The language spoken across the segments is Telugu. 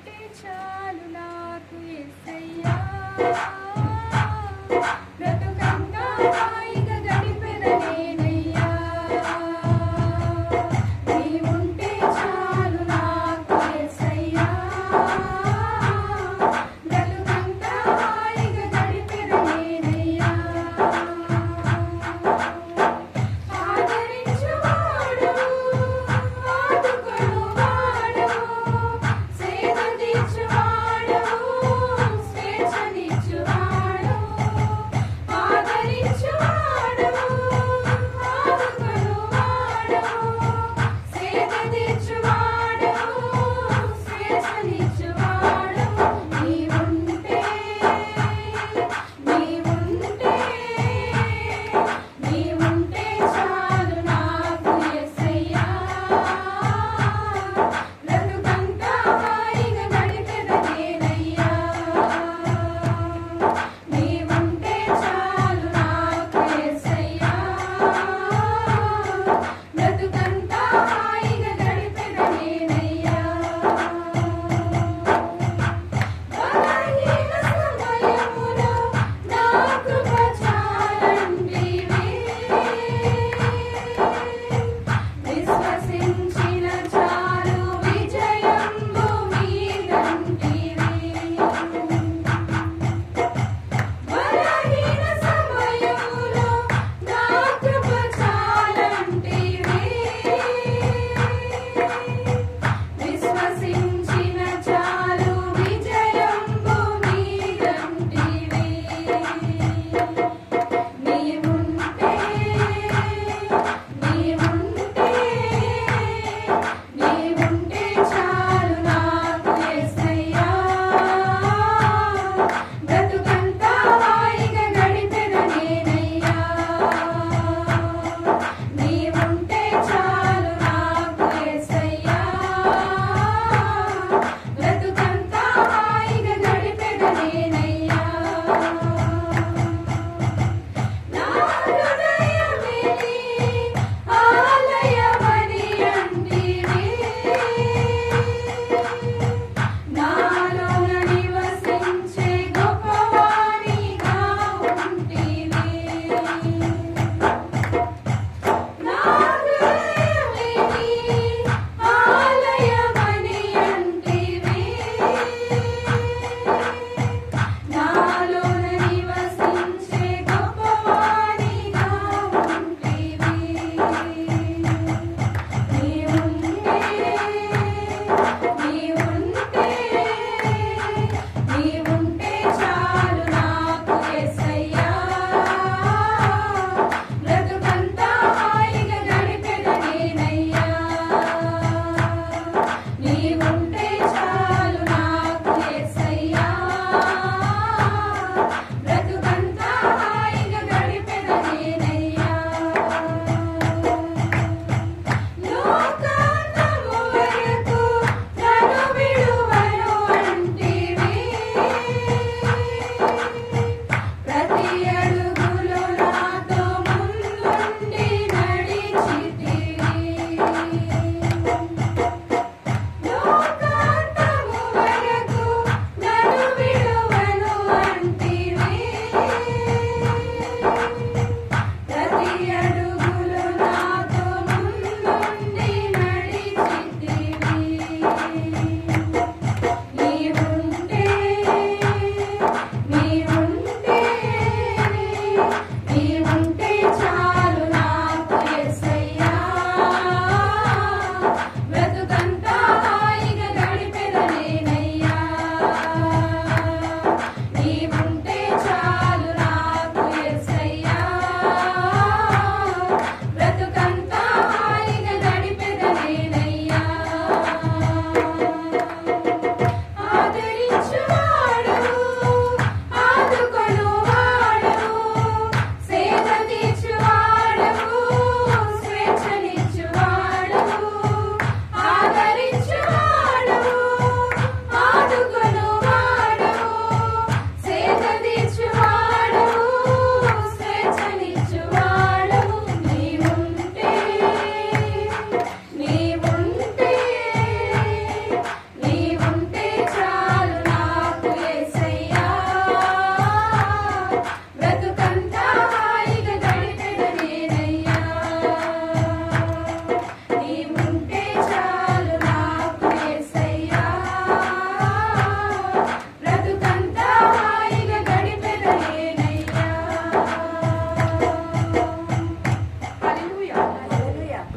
ఉంటే చాలు నాకు యేసయ్యా బ్రతుకంతా హాయిగా గడిపెదనేనయ్యా నీవుంటే చాలు నాకు యేసయ్యా బ్రతుకంతా హాయిగా గడిపెదనేనయ్యా ఆదరించువాడు ఆదుకొనువాడు సేద తీర్చువాడు స్వేచ్ఛనిచ్చువాడు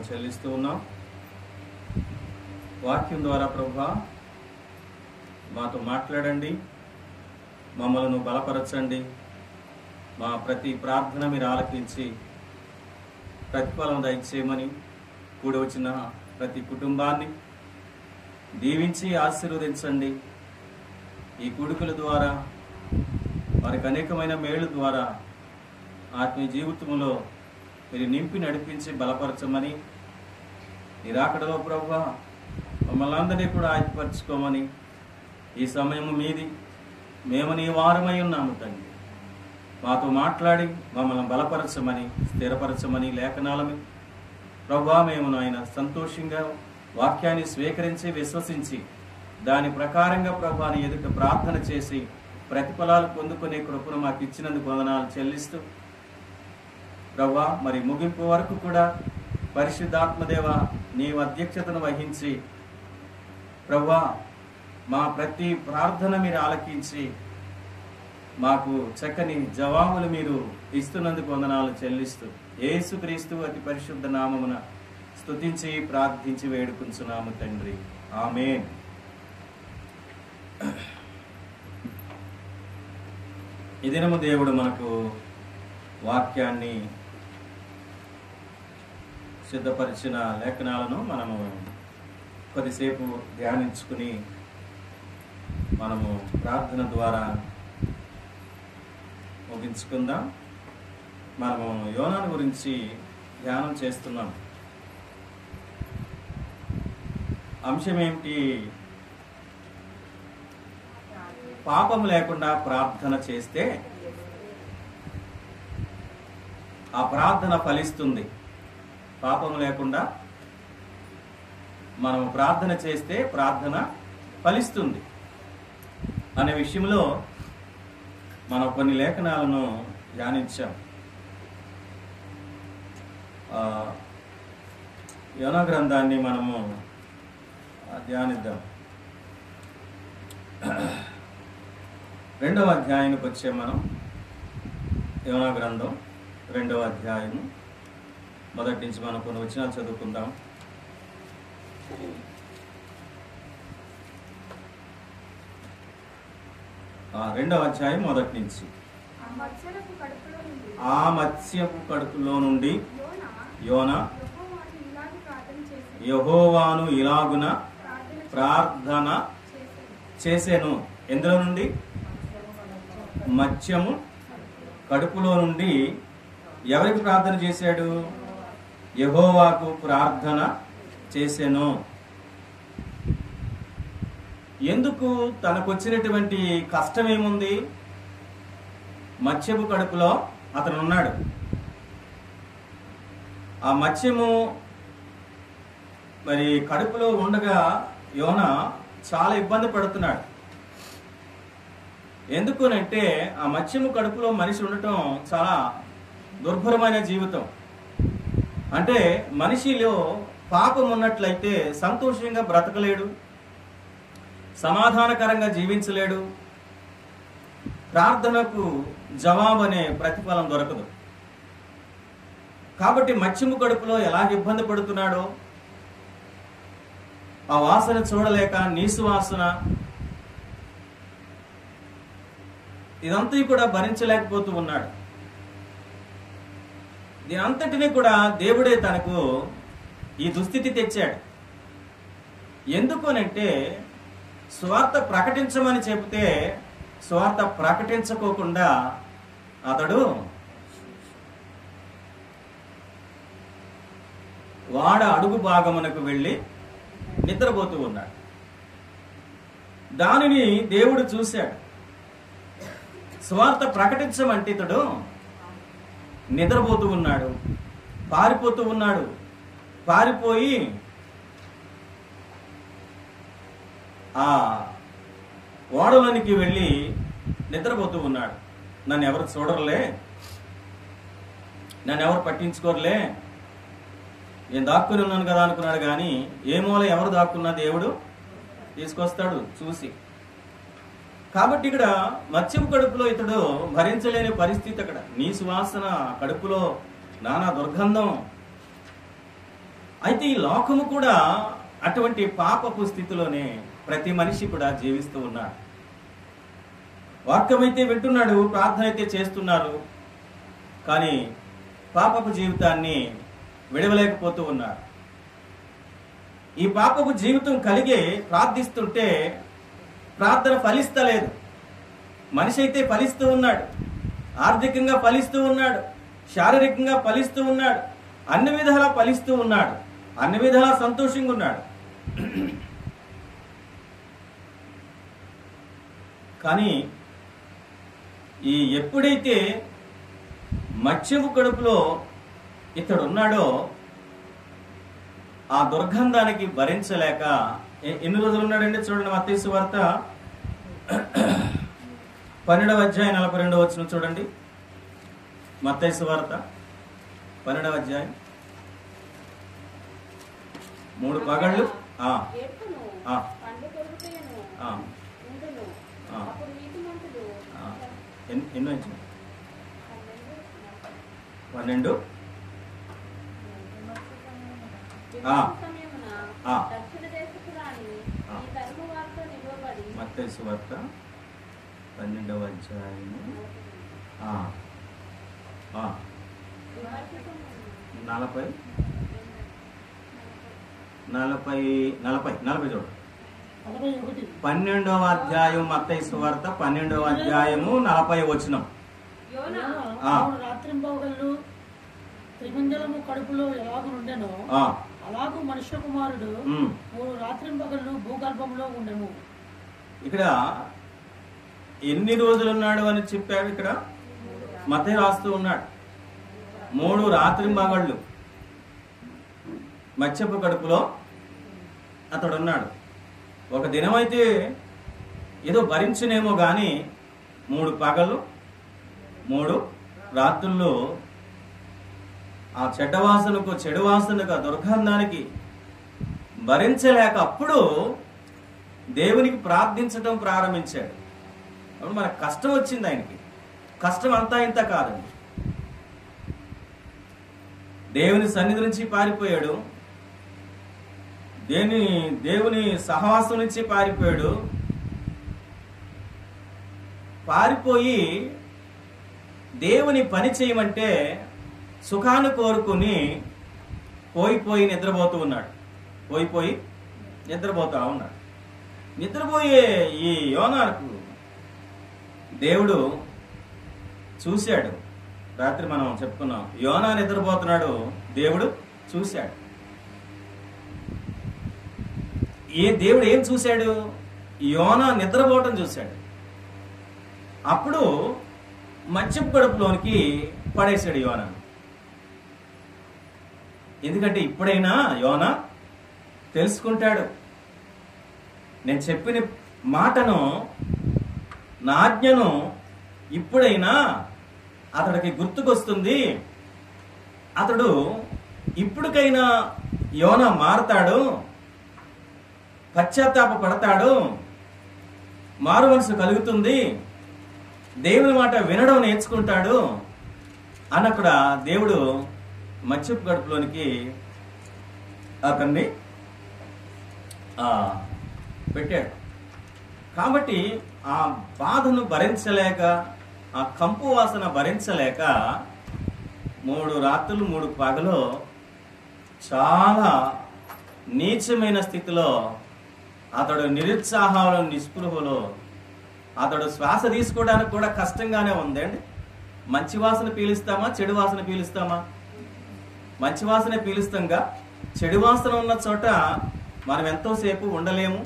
చెల్లిస్తూ ఉన్నాం. వాక్యం ద్వారా ప్రభువా మాతో మాట్లాడండి, మమ్మల్ని బలపరచండి. మా ప్రతి ప్రార్థన మీరు ఆలకించి ప్రతిఫలం దయచేయమని, కూడి వచ్చిన ప్రతి కుటుంబాన్ని దీవించి ఆశీర్వదించండి. ఈ కూడికల ద్వారా వారికి అనేకమైన మేలు ద్వారా ఆత్మీయ జీవితంలో మీరు నింపి నడిపించి బలపరచమని, ఈ రాకడలో ప్రభువా మమ్మల్ని అందరినీ కూడా ఆయుధపరచుకోమని, ఈ సమయము మీది, మేము నీ వారమై ఉన్నాము తండ్రి. మాతో మాట్లాడి మమ్మల్ని బలపరచమని, స్థిరపరచమని లేఖనాలను ప్రభువా మేము ఆయన సంతోషంగా వాక్యాన్ని స్వీకరించి విశ్వసించి దాని ప్రకారంగా ప్రభువాని ఎదుట ప్రార్థన చేసి ప్రతిఫలాలు పొందుకునే కృపను మాకు ఇచ్చినందుకు వందనాలు చెల్లిస్తూ ప్రభువా మరి ముగింపు వరకు కూడా పరిశుద్ధాత్మదేవ నీవు అధ్యక్షతను వహించి ప్రభువా మా ప్రతి ప్రార్థన మీరు ఆలకించి మాకు చక్కని జవాబులు మీరు ఇస్తున్నందుకు వందనాలు చెల్లిస్తూ యేసుక్రీస్తు అతి పరిశుద్ధ నామమున స్తుతించి ప్రార్థించి వేడుకుంటున్నాము తండ్రి. ఆమేన్. ఈ దినము దేవుడు మనకు వాక్యాన్ని సిద్ధపరిచిన లేఖనాలను మనము కొద్దిసేపు ధ్యానించుకుని మనము ప్రార్థన ద్వారా ముగించుకుందాం. మనము యోనాను గురించి ధ్యానం చేస్తున్నాం. అంశం ఏమిటి? పాపం లేకుండా ప్రార్థన చేస్తే ఆ ప్రార్థన ఫలిస్తుంది. పాపం లేకుండా మనం ప్రార్థన చేస్తే ప్రార్థన ఫలిస్తుంది అనే విషయంలో మనం కొన్ని లేఖనాలను ధ్యానించాం. యోనా గ్రంథాన్ని మనము ధ్యానిద్దాం. 2వ అధ్యాయానికి వచ్చే మనం యోనా గ్రంథం 2వ అధ్యాయం మొదటి నుంచి మనం కొన్ని వచనాలు చదువుకుందాం. 2వ అధ్యాయం మొదటి నుంచి. ఆ మత్స్యపు కడుపులో నుండి యోనా యెహోవాను ఇలాగున ప్రార్థన చేసెను. ఎందులో నుండి? మత్స్యము కడుపులో నుండి. ఎవరికి ప్రార్థన చేశాడు? యెహోవాకు ప్రార్థన చేసెను. ఎందుకు? తనకు వచ్చినటువంటి కష్టం ఏముంది? మత్స్యపు కడుపులో అతను ఉన్నాడు. ఆ మత్స్యము మరి కడుపులో ఉండగా యోనా చాలా ఇబ్బంది పడుతున్నాడు. ఎందుకునంటే ఆ మత్స్యము కడుపులో మనిషి ఉండటం చాలా దుర్భరమైన జీవితం. అంటే మనిషిలో పాపం ఉన్నట్లయితే సంతోషంగా బ్రతకలేడు, సమాధానకరంగా జీవించలేడు, ప్రార్థనకు జవాబు అనే ప్రతిఫలం దొరకదు. కాబట్టి మత్స్యము కడుపులో ఎలా ఇబ్బంది పడుతున్నాడో, ఆ వాసన చూడలేక నీసు వాసన, ఇదంతా కూడా భరించలేకపోతూ ఉన్నాడు. దీనంతటినీ కూడా దేవుడే తనకు ఈ దుస్థితి తెచ్చాడు. ఎందుకనంటే స్వార్థ ప్రకటించమని చెబితే స్వార్థ ప్రకటించుకోకుండా అతడు వాడ అడుగు భాగమునకు వెళ్ళి నిద్రపోతూ ఉన్నాడు. దానిని దేవుడు చూశాడు. స్వార్థ ప్రకటించమంటే ఇతడు నిద్రపోతూ ఉన్నాడు, పారిపోతూ ఉన్నాడు. పారిపోయి ఆ ఓడలోనికి వెళ్ళి నిద్రపోతూ ఉన్నాడు. నన్ను ఎవరు చూడరులే, నన్ను ఎవరు పట్టించుకోరులే, నేను దాక్కుని ఉన్నాను కదా అనుకున్నాడు. కానీ ఏ మూల ఎవరు దాక్కున్నా దేవుడు తీసుకొస్తాడు చూసి. కాబట్టి ఇక్కడ మత్స్యపు కడుపులో ఇతడు భరించలేని పరిస్థితి. అక్కడ నీ సువాసన, కడుపులో నానా దుర్గంధం. అయితే ఈ లోకము కూడా అటువంటి పాపపు స్థితిలోనే ప్రతి మనిషి కూడా జీవిస్తూ ఉన్నాడు. వాక్యమైతే వింటున్నాడు, ప్రార్థన అయితే చేస్తున్నారు, కానీ పాపపు జీవితాన్ని విడవలేకపోతూ ఉన్నారు. ఈ పాపపు జీవితం కలిగే ప్రార్థిస్తుంటే ప్రార్థన ఫలిస్తలేదు. మనిషి అయితే ఫలిస్తూ ఉన్నాడు, ఆర్థికంగా ఫలిస్తూ ఉన్నాడు, శారీరకంగా ఫలిస్తూ ఉన్నాడు, అన్ని విధాలా ఫలిస్తూ ఉన్నాడు, అన్ని విధాలా సంతోషంగా ఉన్నాడు. కానీ ఎప్పుడైతే మత్స్యపు కడుపులో ఇతడు ఉన్నాడో ఆ దుర్గంధానికి భరించలేక ఎన్ని రోజులు ఉన్నాడండి? చూడండి, మత్తయి సువార్త 12వ అధ్యాయం 42వ వచనం చూడండి. మత్తయి సువార్త 12వ అధ్యాయం 3 పగళ్ళు ఎన్నో ఇచ్చిన 12 మత్తయి సువార్త 12వ అధ్యాయం 40 చూడు. 12వ అధ్యాయం మత్తయి సువార్త 12వ అధ్యాయము 40వ వచనం. రాత్రింబగళ్ళు త్రిమంజలము కడుపులో ఎలాగూ ఉండెనో అలాగూ మనుష్య కుమారుడు 3 రాత్రింబగళ్ళు భూగర్భంలో ఉండెను. ఇక్కడ ఎన్ని రోజులు ఉన్నాడు అని చెప్పాడు. ఇక్కడ మత్తయి రాస్తూ ఉన్నాడు 3 రాత్రింబగళ్ళు మత్స్యపు కడుపులో అతడున్నాడు. ఒక దినమైతే ఏదో భరించనేమో గాని 3 పగలు 3 రాత్రుల్లో ఆ చెడ్డ వాసనకు ఆ దుర్గంధానికి భరించలేక అప్పుడు దేవునికి ప్రార్థించడం ప్రారంభించాడు. అప్పుడు మనకు కష్టం వచ్చింది. ఆయనకి కష్టం అంతా ఇంత కాదండి. దేవుని సన్నిధి నుంచి పారిపోయాడు, దేవుని సహవాసం నుంచి పారిపోయాడు. పారిపోయి దేవుని పని చేయమంటే సుఖాన్ని కోరుకుని పోయిపోయి నిద్రపోతూ ఉన్నాడు. పోయిపోయి నిద్రపోతా ఉన్నాడు. నిద్రపోయే ఈ యోనాకు దేవుడు చూశాడు. రాత్రి మనం చెప్పుకున్నాం, యోనా నిద్రపోతున్నాడు, దేవుడు చూశాడు. దేవుడు ఏం చూశాడు? యోనా నిద్రపోవటం చూశాడు. అప్పుడు మత్స్యపు కడుపులోనికి పడేశాడు యోనాను. ఎందుకంటే ఇప్పుడైనా యోనా తెలుసుకుంటాడు, నేను చెప్పిన మాటను, నా ఆజ్ఞను ఇప్పుడైనా అతడికి గుర్తుకొస్తుంది. అతడు ఇప్పటికైనా యోనా మారతాడు, పశ్చాత్తాప పడతాడు, మారు మనసు కలుగుతుంది, దేవుని మాట వినడం నేర్చుకుంటాడు అన్నక్కడ దేవుడు మత్స్యపు కడుపులోనికి అతన్ని పెట్టాడు. కాబట్టి ఆ బాధను భరించలేక, ఆ కంపు వాసన భరించలేక 3 రాత్రులు 3 పగలు చాలా నీచమైన స్థితిలో అతడు నిరుత్సాహంలో, నిస్పృహలో, అతడు శ్వాస తీసుకోవడానికి కూడా కష్టంగానే ఉందండి. మంచి వాసన పీలుస్తామా, చెడు వాసన పీలుస్తామా? మంచి వాసనే పీలుస్తాంగా. చెడు వాసన ఉన్న చోట మనం ఎంతోసేపు ఉండలేము,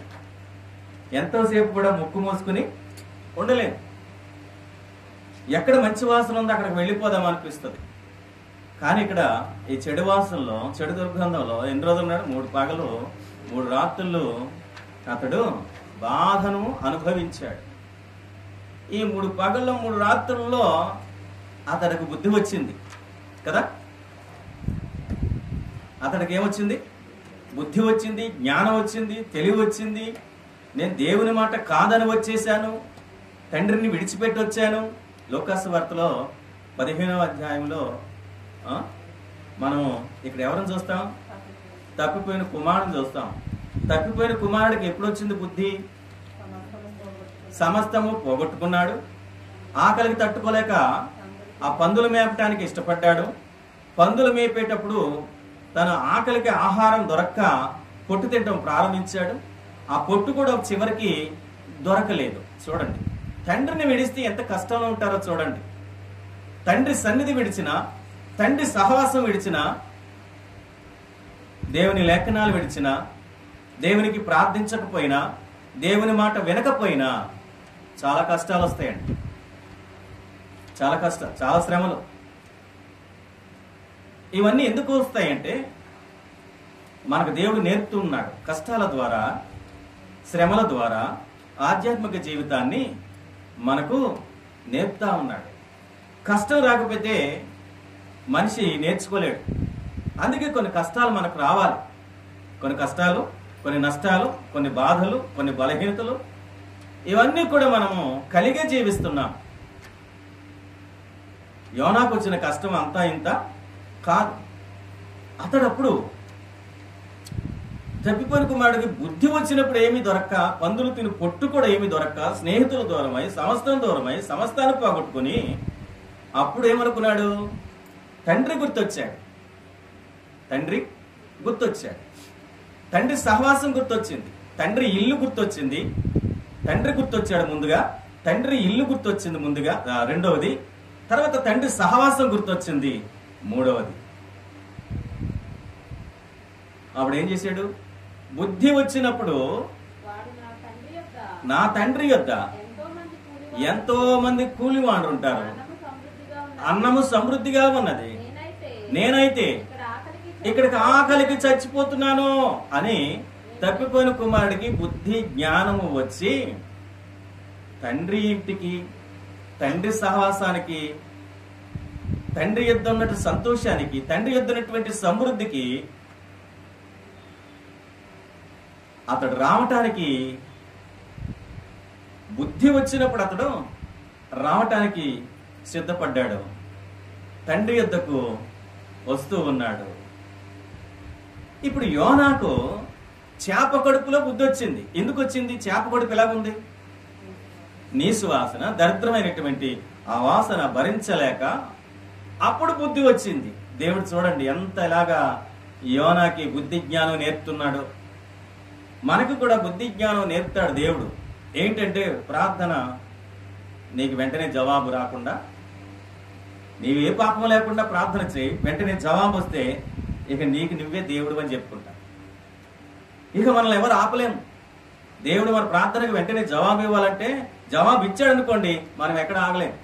ఎంతోసేపు కూడా ముక్కు మూసుకుని ఉండలేము. ఎక్కడ మంచి వాసన ఉందో అక్కడికి వెళ్ళిపోదాం అనిపిస్తుంది. కానీ ఇక్కడ ఈ చెడు వాసనలో, చెడు దుర్గంధంలో ఎన్ని రోజులు ఉన్నాడు? 3 పగలు 3 రాత్రులు అతడు బాధను అనుభవించాడు. ఈ 3 పగల్లో 3 రాత్రుల్లో అతడికి బుద్ధి వచ్చింది కదా. అతడికి ఏమొచ్చింది? బుద్ధి వచ్చింది, జ్ఞానం వచ్చింది, తెలివి వచ్చింది. నేను దేవుని మాట కాదని వచ్చేసాను, తండ్రిని విడిచిపెట్టి వచ్చాను. లోకాసు వార్తలో 15వ అధ్యాయంలో మనం ఇక్కడ ఎవరిని చూస్తాం? తప్పిపోయిన కుమారుని చూస్తాం. తప్పిపోయిన కుమారుడికి ఎప్పుడు వచ్చింది బుద్ధి? సమస్తము పోగొట్టుకున్నాడు. ఆకలికి తట్టుకోలేక ఆ పందులు మేపటానికి ఇష్టపడ్డాడు. పందులు మేపేటప్పుడు తన ఆకలికి ఆహారం దొరక్క పొట్టు తినడం ప్రారంభించాడు. ఆ పొట్టు కూడా చివరికి దొరకలేదు. చూడండి, తండ్రిని విడిస్తే ఎంత కష్టంలో ఉంటారో చూడండి. తండ్రి సన్నిధి విడిచినా, తండ్రి సహవాసం విడిచినా, దేవుని లేఖనాలు విడిచినా, దేవునికి ప్రార్థించకపోయినా, దేవుని మాట వినకపోయినా చాలా కష్టాలు వస్తాయండి. చాలా కష్టం, చాలా శ్రమలు. ఇవన్నీ ఎందుకు వస్తాయంటే మనకు దేవుడు నేర్పుతున్నాడు. కష్టాల ద్వారా, శ్రమల ద్వారా ఆధ్యాత్మిక జీవితాన్ని మనకు నేర్పుతా ఉన్నాడు. కష్టం రాకపోతే మనిషి నేర్చుకోలేడు. అందుకే కొన్ని కష్టాలు మనకు రావాలి. కొన్ని కష్టాలు, కొన్ని నష్టాలు, కొన్ని బాధలు, కొన్ని బలహీనతలు, ఇవన్నీ కూడా మనము కలిగే జీవిస్తున్నాం. యోనాకు వచ్చిన కష్టం అంతా ఇంత కాదు. అతడప్పుడు తప్పిపోయిన కుమారుడికి బుద్ధి వచ్చినప్పుడు ఏమీ దొరక్క, పందులు తిని పొట్టు కూడా ఏమీ దొరక్క, స్నేహితులు దూరమై, సమస్తం దూరమై, సమస్తాన్ని పోగొట్టుకుని అప్పుడు ఏమనుకున్నాడు? తండ్రి గుర్తొచ్చాడు. తండ్రి గుర్తొచ్చాడు. తండ్రి సహవాసం గుర్తొచ్చింది. తండ్రి ఇల్లు గుర్తొచ్చింది. తండ్రి గుర్తొచ్చాడు ముందుగా. తండ్రి ఇల్లు గుర్తొచ్చింది ముందుగా, రెండవది. తర్వాత తండ్రి సహవాసం గుర్తొచ్చింది, మూడవది. అప్పుడు ఏం చేశాడు? బుద్ధి వచ్చినప్పుడు నా తండ్రి యొద్ద ఎంతో మంది కూలివాళ్ళు ఉంటారు, అన్నము సమృద్ధిగా ఉన్నది, నేనైతే ఇక్కడికి ఆకలికి చచ్చిపోతున్నాను అని తప్పిపోయిన కుమారుడికి బుద్ధి జ్ఞానము వచ్చి తండ్రి ఇంటికి, తండ్రి సహవాసానికి, తండ్రి యొద్ద ఉన్నట్టు సంతోషానికి, తండ్రి యొద్ద ఉన్నటువంటి సమృద్ధికి అతడు రావటానికి బుద్ధి వచ్చినప్పుడు అతడు రావటానికి సిద్ధపడ్డాడు. తండ్రి యొద్దకు వస్తూ ఉన్నాడు. ఇప్పుడు యోనాకు చేప కడుపులో బుద్ధి వచ్చింది. ఎందుకు వచ్చింది? చేప కడుపు ఎలాగుంది? నీసు వాసన, దరిద్రమైనటువంటి ఆ వాసన భరించలేక అప్పుడు బుద్ధి వచ్చింది. దేవుడు చూడండి ఎంత ఎలాగా యోనాకి బుద్ధి జ్ఞానం నేర్పుతున్నాడు. మనకు కూడా బుద్ధి జ్ఞానం నేర్పుతాడు దేవుడు. ఏంటంటే ప్రార్థన నీకు వెంటనే జవాబు రాకుండా, నీవు ఏ పాపం లేకుండా ప్రార్థన చేయి, వెంటనే జవాబు వస్తే ఇక నీకు నువ్వే దేవుడు అని చెప్పుకుంటా. ఇక మనల్ని ఎవరు ఆపలేము. దేవుడు మన ప్రార్థనకు వెంటనే జవాబు ఇవ్వాలంటే జవాబు ఇచ్చాడు అనుకోండి, మనం ఎక్కడ ఆగలేము.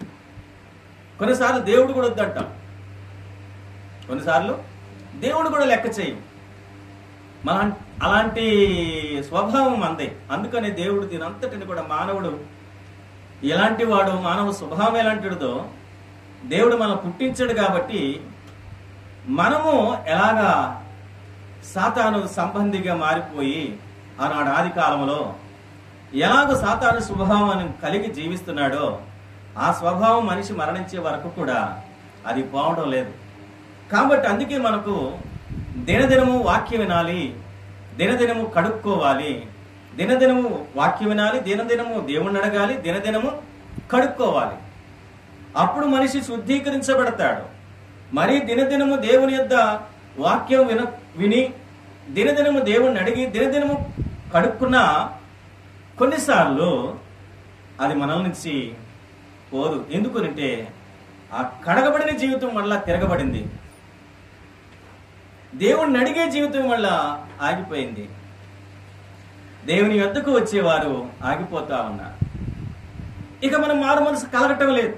కొన్నిసార్లు దేవుడు కూడా వద్దంటాం, కొన్నిసార్లు దేవుడు కూడా లెక్క చేయం. అలాంటి స్వభావం అందే. అందుకని దేవుడు దీనంతటిని కూడా, మానవుడు ఎలాంటి వాడు, మానవ స్వభావం ఎలాంటిదో దేవుడు మనం పుట్టించాడు. కాబట్టి మనము ఎలాగా సాతాను సంబంధిగా మారిపోయి ఆనాడు ఆది కాలంలో ఎలాగో సాతాను స్వభావాన్ని కలిగి జీవిస్తున్నాడో ఆ స్వభావం మనిషి మరణించే వరకు కూడా అది పోవడం లేదు. కాబట్టి అందుకే మనకు దినదినము వాక్యం వినాలి, దినదినము కడుక్కోవాలి, దినదినము వాక్యం వినాలి, దినదినము దేవుణ్ణి అడగాలి, దినదినము కడుక్కోవాలి. అప్పుడు మనిషి శుద్ధీకరించబడతాడు. మరి దినదినము దేవుని యొద్ద వాక్యం విని దినదినము దేవుణ్ణి అడిగి దినదినము కడుక్కున్నా కొన్నిసార్లు అది మనల నుంచి పోదు. ఎందుకంటే ఆ కడగబడిన జీవితం వల్ల తిరగబడింది, దేవుణ్ణి అడిగే జీవితం వల్ల ఆగిపోయింది. దేవుని యొద్దకు వచ్చేవారు ఆగిపోతా ఉన్నారు. ఇక మనం మారు మనసు కలగటం లేదు,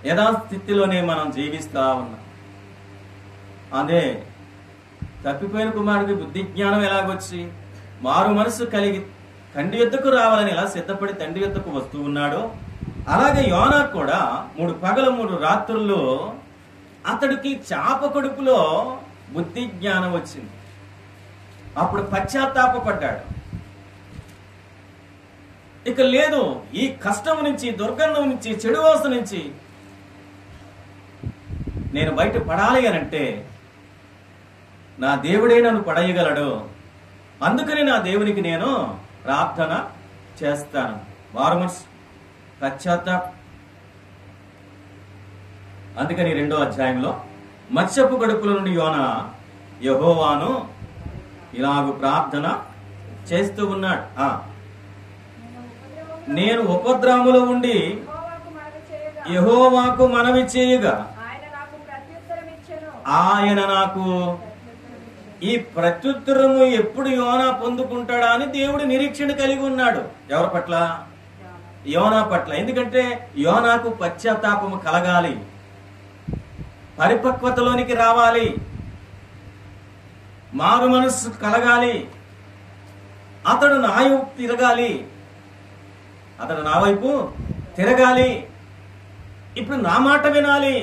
యథాస్థితిలోనే మనం జీవిస్తా ఉన్నాం. అదే తప్పిపోయిన కుమారుడికి బుద్ధి జ్ఞానం ఎలాగొచ్చి మారు మనసు కలిగి తండ్రి యొద్దకు రావాలని ఎలా సిద్ధపడి తండ్రి యొద్దకు వస్తూ ఉన్నాడో, అలాగే యోనా కూడా 3 పగలు 3 రాత్రుల్లో అతడికి చేప కడుపులో బుద్ధి జ్ఞానం వచ్చింది. అప్పుడు పశ్చాత్తాపడ్డాడు. ఇక లేదు, ఈ కష్టం నుంచి, దుర్గంధం నుంచి, చెడు వాసన నుంచి నేను బయట పడాలి అని అంటే నా దేవుడే నన్ను పడేయగలడు. అందుకని నా దేవునికి నేను ప్రార్థన చేస్తాను. మారుమనసు, పశ్చాత్తాపం. అందుకని 2వ అధ్యాయంలో మత్స్యపు కడుపుల నుండి యోనా యెహోవాను ఇలాగు ప్రార్థన చేస్తూ ఉన్నాడు. నేను ఉపద్రవములో ఉండి యెహోవాకు మనవి చేయగా ఆయన నాకు ఈ ప్రత్యుత్తరము ఎప్పుడు యోనా పొందుకుంటాడా అని దేవుడు నిరీక్షణ కలిగి ఉన్నాడు. ఎవరి పట్ల? యోనా పట్ల. ఎందుకంటే యోనాకు పశ్చాత్తాపము కలగాలి, పరిపక్వతలోనికి రావాలి, మారు మనస్సు కలగాలి. అతడు నా వైపు తిరగాలి, అతడు నా వైపు తిరగాలి. ఇప్పుడు నా మాట వినాలి,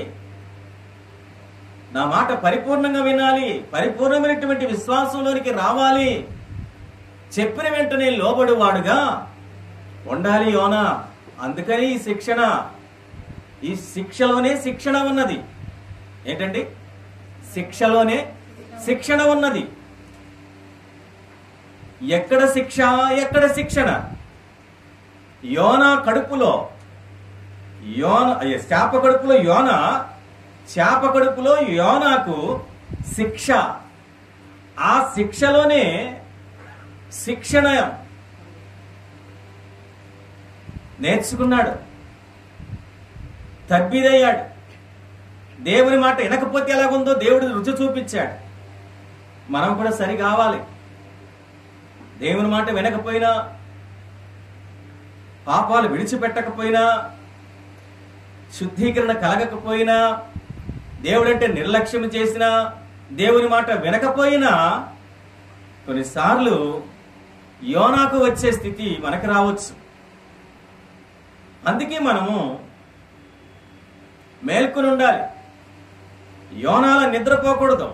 నా మాట పరిపూర్ణంగా వినాలి, పరిపూర్ణమైనటువంటి విశ్వాసంలోనికి రావాలి, చెప్పిన వెంటనే లోబడువాడుగా ఉండాలి యోనా. అందుకని ఈ శిక్షణ, ఈ శిక్షలోనే శిక్షణ ఉన్నది. ఏంటండి? శిక్షలోనే శిక్షణ ఉన్నది. ఎక్కడ శిక్ష, ఎక్కడ శిక్షణ? యోనా కడుపులో చేప కడుపులో యోనా, చేప కడుపులో యోనాకు శిక్ష. ఆ శిక్షలోనే శిక్షణ నేర్చుకున్నాడు, తబ్బిదయ్యాడు. దేవుని మాట వినకపోతే ఎలాగుందో దేవుడు రుచి చూపించాడు. మనం కూడా సరి కావాలి. దేవుని మాట వినకపోయినా, పాపాలు విడిచిపెట్టకపోయినా, శుద్ధీకరణ కలగకపోయినా, దేవుడంటే నిర్లక్ష్యం చేసినా, దేవుని మాట వినకపోయినా కొన్నిసార్లు యోనాకు వచ్చే స్థితి మనకు రావచ్చు. అందుకే మనము మేల్కొని ఉండాలి. యోనాల నిద్రపోకూడదు.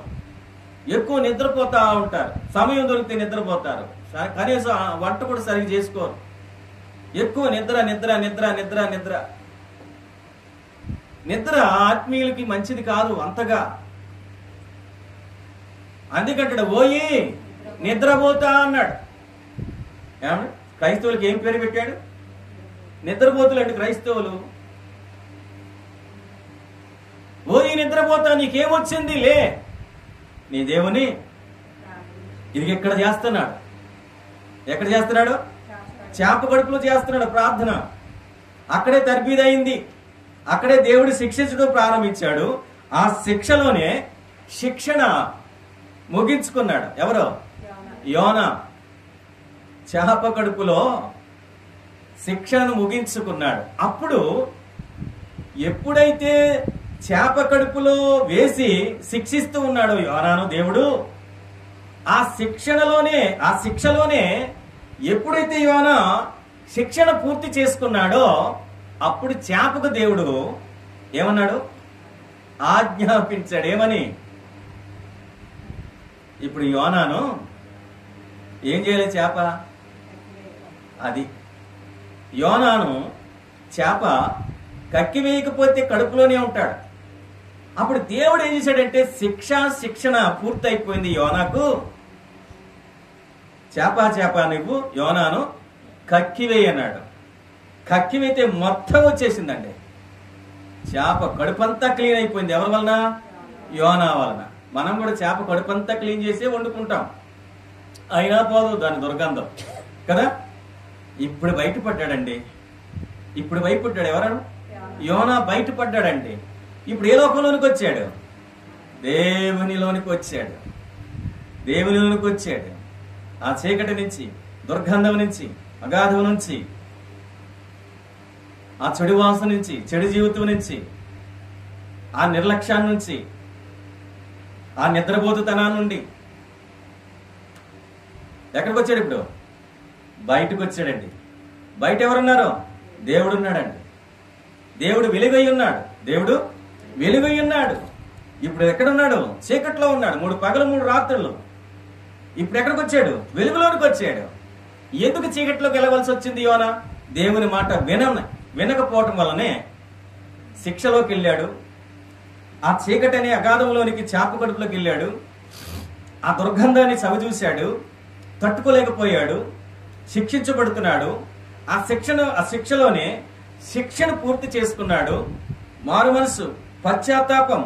ఎక్కువ నిద్రపోతా ఉంటారు, సమయం దొరికితే నిద్రపోతారు, కనీసం వంట కూడా సరిగ్గా చేసుకోరు. ఎక్కువ నిద్ర నిద్ర నిద్ర నిద్ర నిద్ర నిద్ర ఆత్మీయులకి మంచిది కాదు అంతగా. అందుకంటాడు ఓయి నిద్రపోతా అన్నాడు. ఏమన్నా క్రైస్తవులకి ఏం పేరు పెట్టాడు? నిద్రపోతులండి క్రైస్తవులు. ఓయి నిద్రపోతా, నీకేమొచ్చింది? లే, నీ దేవుని ఇది ఎక్కడ చేస్తున్నాడు? ఎక్కడ చేస్తున్నాడు? చేప కడుపులో చేస్తున్నాడు ప్రార్థన. అక్కడే తర్బీదయింది, అక్కడే దేవుడు శిక్షించడం ప్రారంభించాడు. ఆ శిక్షలోనే శిక్షణ ముగించుకున్నాడు. ఎవరో? యోనా. చేప కడుపులో శిక్షణను ముగించుకున్నాడు. అప్పుడు ఎప్పుడైతే చేప కడుపులో వేసి శిక్షిస్తూ ఉన్నాడు యోనాను దేవుడు, ఆ శిక్షలోనే ఎప్పుడైతే యోనా శిక్షణ పూర్తి చేసుకున్నాడో అప్పుడు చేపకు దేవుడు ఏమన్నాడు? ఆజ్ఞాపించాడు. ఏమని? ఇప్పుడు యోనాను ఏం చేయాలి? చేప అది యోనాను చేప కక్కి వేయకపోతే కడుపులోనే ఉంటాడు. అప్పుడు దేవుడు ఏం చేశాడంటే శిక్షణ పూర్తయిపోయింది యోనాకు. చేప నువ్వు యోనాను కక్కివేయన్నాడు. కక్కివైతే మొత్తం వచ్చేసిందండి. చేప కడుపంతా క్లీన్ అయిపోయింది. ఎవరి వలన? యోనా వలన. మనం కూడా చేప కడుపంతా క్లీన్ చేసి వండుకుంటాం, అయినా పోదు దాని దుర్గంధం కదా. ఇప్పుడు బయటపడ్డాడండి. ఇప్పుడు బయటపడ్డాడు. ఎవరు? యోనా బయటపడ్డాడండి. ఇప్పుడు ఏ లోకంలోనికి వచ్చాడు? దేవునిలోనికి వచ్చాడు. దేవునిలోనికి వచ్చాడు. ఆ చీకటి నుంచి, దుర్గంధం నుంచి, అగాధం నుంచి, ఆ చెడు వాసన నుంచి, చెడు జీవితం నుంచి, ఆ నిర్లక్ష్యాన్ని నుంచి, ఆ నిద్రపోతుతనా నుండి ఎక్కడికి వచ్చాడు? ఇప్పుడు బయటకు వచ్చాడండి. బయట ఎవరున్నారు? దేవుడు ఉన్నాడండి. దేవుడు వెలుగై ఉన్నాడు. దేవుడు వెలుగై ఉన్నాడు. ఇప్పుడు ఎక్కడున్నాడు? చీకట్లో ఉన్నాడు. 3 పగలు 3 రాత్రులు. ఇప్పుడు ఎక్కడికి వచ్చాడు? వెలుగులోనికి వచ్చాడు. ఎందుకు చీకట్లోకి వెళ్ళవలసి వచ్చింది యోనా? దేవుని మాట వినకపోవటం వల్లనే శిక్షలోకి వెళ్ళాడు. ఆ చీకటి అనే అగాధంలోనికి చేప కడుపులోకి వెళ్ళాడు. ఆ దుర్గంధాన్ని చవిచూశాడు, తట్టుకోలేకపోయాడు, శిక్షించబడుతున్నాడు. ఆ శిక్షలోనే శిక్షను పూర్తి చేసుకున్నాడు. మారు మనసు, పశ్చాత్తాపం,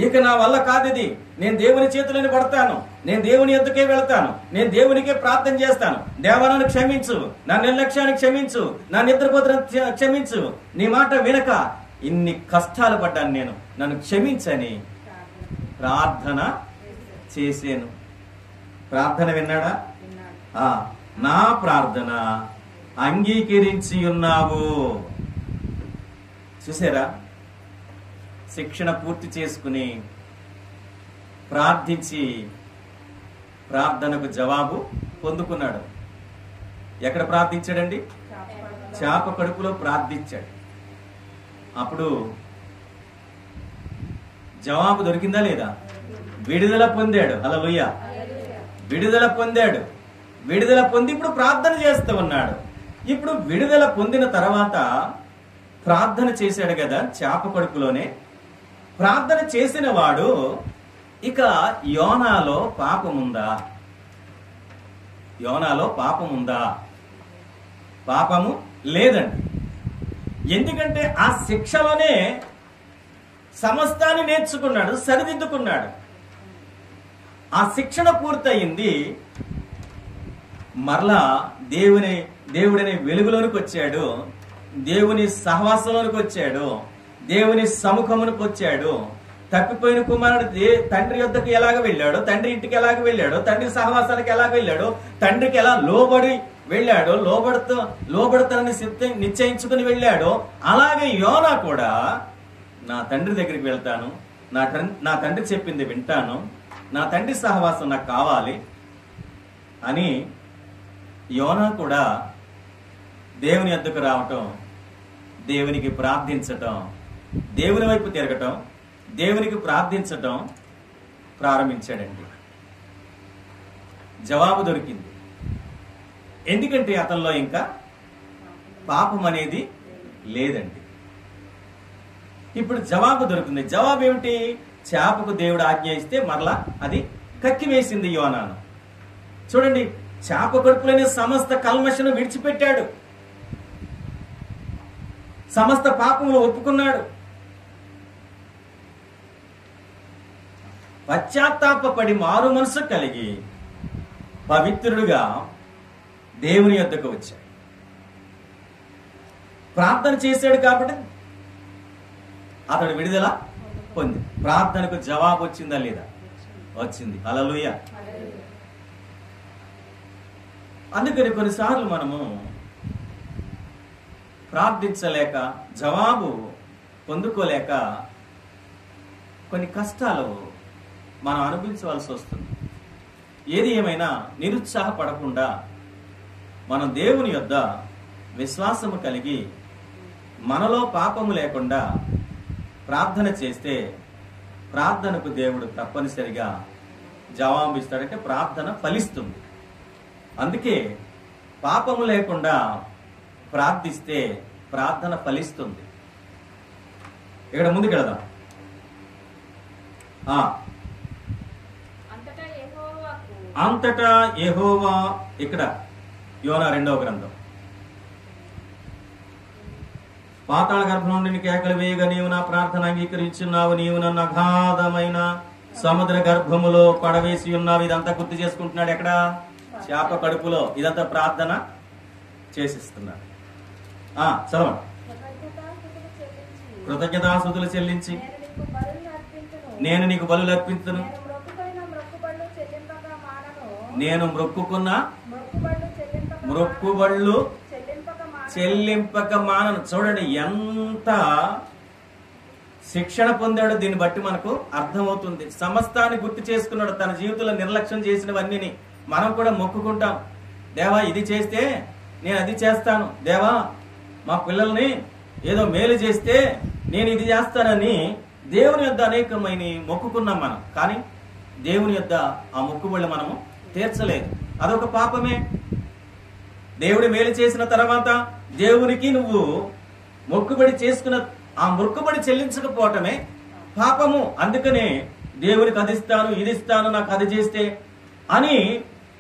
ఇక నా వల్ల కాదిది, నేను దేవుని చేతులని పడతాను, నేను దేవుని ఎద్దుకే వెళ్తాను, నేను దేవునికే ప్రార్థన చేస్తాను, దేవా నన్ను క్షమించు, నా నిర్లక్ష్యాన్ని క్షమించు, నా నిద్రపోతున్న క్షమించు, నీ మాట వినక ఇన్ని కష్టాలు పడ్డాను నేను, నన్ను క్షమించని ప్రార్థన చేశాను. ప్రార్థన విన్నాడా? నా ప్రార్థన అంగీకరించి ఉన్నావు. చూసారా, శిక్షణ పూర్తి చేసుకుని ప్రార్థించి ప్రార్థనకు జవాబు పొందుకున్నాడు. ఎక్కడ ప్రార్థించాడండి? చేప కడుపులో ప్రార్థించాడు. అప్పుడు జవాబు దొరికిందా లేదా? విడుదల పొందాడు. హల్లెలూయా. విడుదల పొందాడు. విడుదల పొంది ఇప్పుడు ప్రార్థన చేస్తూ ఉన్నాడు. ఇప్పుడు విడుదల పొందిన తర్వాత ప్రార్థన చేశాడు కదా చేప కడుపులోనే. ప్రార్థన చేసిన వాడు ఇక యోనాలో పాపముందా? యోనాలో పాపముందా? పాపము లేదండి. ఎందుకంటే ఆ శిక్షలోనే సమస్తాన్ని నేర్చుకున్నాడు, సరిదిద్దుకున్నాడు. ఆ శిక్షణ పూర్తయింది. మరలా దేవుడనే వెలుగులోనికి వచ్చాడు, దేవుని సహవాసంలోనికి వచ్చాడు, దేవుని సముఖమునికి వచ్చాడు. తప్పిపోయిన కుమారుడు తండ్రి యొద్దకు ఎలాగ వెళ్ళాడో, తండ్రి ఇంటికి ఎలాగ వెళ్ళాడో, తండ్రి సహవాసానికి ఎలాగ వెళ్ళాడో, తండ్రికి ఎలా లోబడి వెళ్ళాడో, లోబడతానని నిశ్చయించుకుని వెళ్ళాడో, అలాగే యోనా కూడా నా తండ్రి దగ్గరికి వెళ్తాను, నా తండ్రి చెప్పింది వింటాను, నా తండ్రి సహవాసం నాకు కావాలి అని యోనా కూడా దేవుని యొద్దకు రావటం, దేవునికి ప్రార్థించటం, దేవుని వైపు తిరగటం, దేవునికి ప్రార్థించటం ప్రారంభించాడండి. జవాబు దొరికింది. ఎందుకంటే అతనిలో ఇంకా పాపం అనేది లేదండి. ఇప్పుడు జవాబు దొరికింది. జవాబు ఏమిటి? చేపకు దేవుడు ఆజ్ఞ ఇస్తే మరలా అది కక్కివేసింది యోనాను. చూడండి, చేప కడుపులోనే సమస్త కల్మషను విడిచిపెట్టాడు, సమస్త పాపములు ఒప్పుకున్నాడు, పశ్చాత్తాపడి మారు మనసు కలిగి పవిత్రుడుగా దేవుని యొద్దకు వచ్చాడు. ప్రార్థన చేశాడు కాబట్టి అతడు విడుదల పొంది. ప్రార్థనకు జవాబు వచ్చిందా లేదా? వచ్చింది. హల్లెలూయా. అందుకని కొన్నిసార్లు మనము ప్రార్థించలేక, జవాబు పొందుకోలేక కొన్ని కష్టాలు మనం అనుభవించవలసి వస్తుంది. ఏది ఏమైనా నిరుత్సాహపడకుండా మనం దేవుని యొద్ద విశ్వాసము కలిగి మనలో పాపము లేకుండా ప్రార్థన చేస్తే ప్రార్థనకు దేవుడు తప్పనిసరిగా జవాబు ఇస్తాడంటే ప్రార్థన ఫలిస్తుంది. అందుకే పాపము లేకుండా ప్రార్థిస్తే ప్రార్థన ఫలిస్తుంది. ఇక్కడ ముందుకెళదాం. అంతటా యెహోవా, ఇక్కడ యోనా 2వ గ్రంథం, పాతాళ గర్భం నుండి కేకలు వేయగా నీవు నా ప్రార్థన అంగీకరించున్నావు, నీవు నన్ను అగాధమైన సముద్ర గర్భములో పడవేసి ఉన్నావు. ఇదంతా గుర్తు చేసుకుంటున్నాడు. ఎక్కడ? చేప కడుపులో. ఇదంతా ప్రార్థన చేసిస్తున్నాడు. చదవండి. కృతజ్ఞతాస్తుతులు చెల్లించి నేను నీకు బలులు అర్పించును, నేను మొక్కుకున్న మొక్కుబళ్ళు చెల్లింపక మానను. చూడండి ఎంత శిక్షణ పొందాడో దీన్ని బట్టి మనకు అర్థమవుతుంది. సమస్తాన్ని గుర్తు చేసుకున్నాడు. తన జీవితంలో నిర్లక్ష్యం చేసినవన్నీ మనం కూడా మొక్కుకుంటాం. దేవా ఇది చేస్తే నేను అది చేస్తాను, దేవా మా పిల్లల్ని ఏదో మేలు చేస్తే నేను ఇది చేస్తానని దేవుని యొద్ద అనేకమైన మొక్కుకున్నాం మనం. కానీ దేవుని యొద్ద ఆ మొక్కుబళ్ళు మనము తీర్చలేదు. అదొక పాపమే. దేవుడు మేలు చేసిన తర్వాత దేవునికి నువ్వు మొక్కుబడి చేసుకున్న ఆ మొక్కుబడి చెల్లించకపోవటమే పాపము. అందుకనే దేవునికి అది ఇస్తాను, ఇది ఇస్తాను, నాకు అది చేస్తే అని